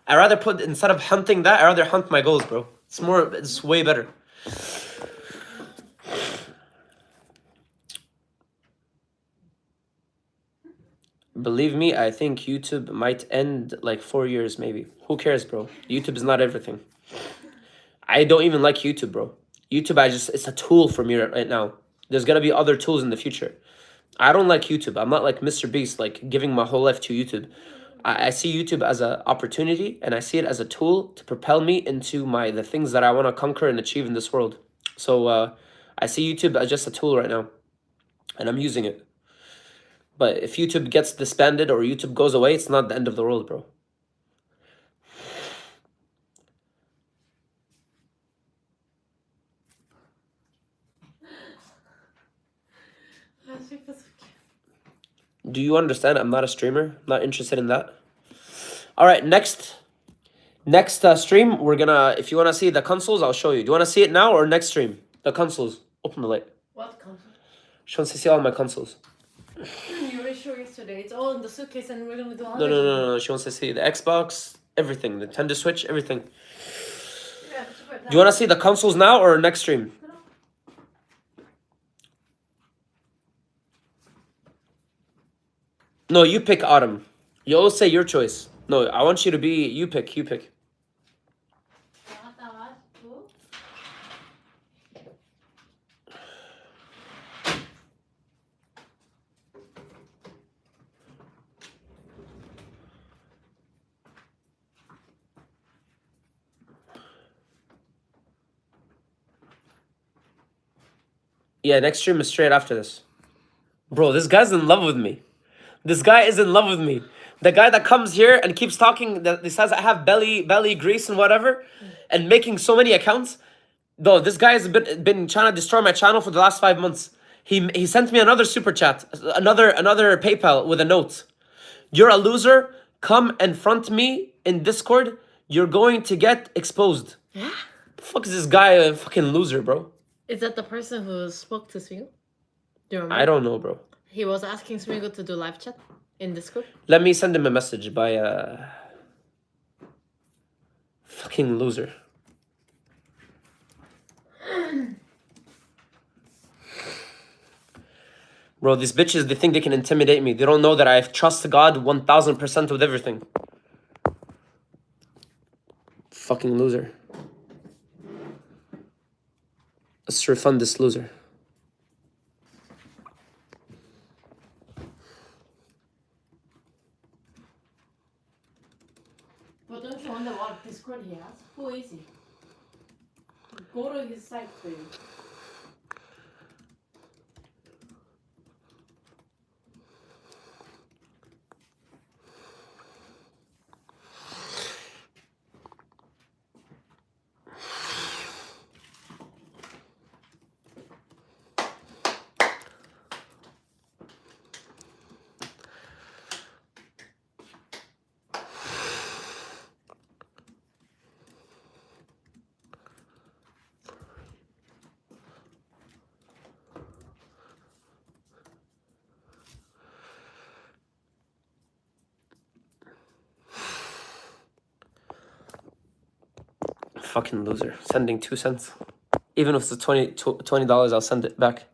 I rather put, instead of hunting that, I rather hunt my goals, bro. It's way better. Believe me, I think YouTube might end like 4 years, maybe. Who cares, bro? YouTube is not everything. I don't even like YouTube, bro. YouTube, it's a tool for me right now. There's gonna be other tools in the future. I don't like YouTube. I'm not like Mr. Beast, like giving my whole life to YouTube. I see YouTube as an opportunity, and I see it as a tool to propel me into the things that I want to conquer and achieve in this world. So I see YouTube as just a tool right now, and I'm using it. But if YouTube gets disbanded or YouTube goes away, it's not the end of the world, bro. Do you understand? I'm not a streamer. I'm not interested in that. All right, next stream, we're gonna, if you want to see the consoles, I'll show you. Do you want to see it now or next stream? The consoles. Open the light. What console? She wants to see all my consoles. You already showed yesterday. It's all in the suitcase, and we're gonna do all. No. She wants to see the Xbox, everything, the Nintendo Switch, everything. Yeah, do you want to see the consoles now or next stream? No, you pick, Autumn. You always say your choice. No, I want you to be, you pick. Yeah, next stream is straight after this. Bro, this guy's in love with me. This guy is in love with me. The guy that comes here and keeps talking, that says I have belly grease and whatever, and making so many accounts. Though this guy has been trying to destroy my channel for the last 5 months. He sent me another super chat, another PayPal with a note. You're a loser. Come and front me in Discord. You're going to get exposed. Yeah. The fuck is this guy a fucking loser, bro? Is that the person who spoke to Smigo? Do you remember? I don't know, bro. He was asking Smigo to do live chat in Discord. Let me send him a message by fucking loser. Bro, these bitches, they think they can intimidate me. They don't know that I trust God 1000% with everything. Fucking loser. Let's refund this loser. But don't you wonder what Discord he has? Who is he? Go to his site, please. fucking loser. Sending 2 cents. Even if it's $20, I'll send it back.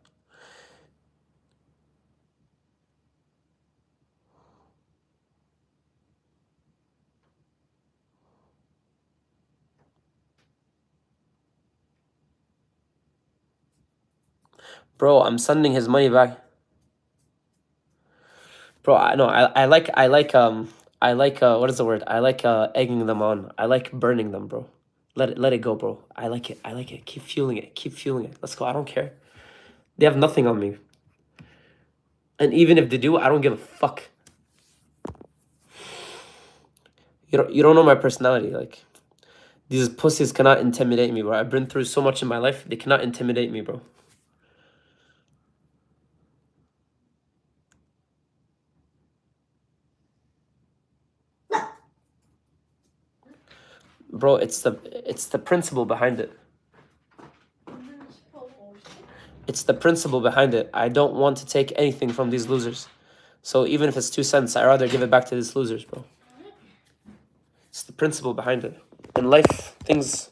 Bro, I'm sending his money back. Bro, I like what is the word? I like egging them on. I like burning them, bro. Let it go, bro. I like it. Keep fueling it. Keep fueling it. Let's go. I don't care. They have nothing on me. And even if they do, I don't give a fuck. You don't know my personality. Like, these pussies cannot intimidate me, bro. I've been through so much in my life. They cannot intimidate me, bro. Bro, it's the principle behind it. It's the principle behind it. I don't want to take anything from these losers. So even if it's 2 cents, I'd rather give it back to these losers, bro. It's the principle behind it. In life, things,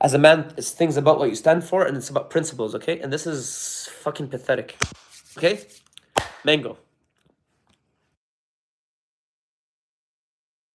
as a man, it's things about what you stand for, and it's about principles, okay? And this is fucking pathetic. Okay? Mango.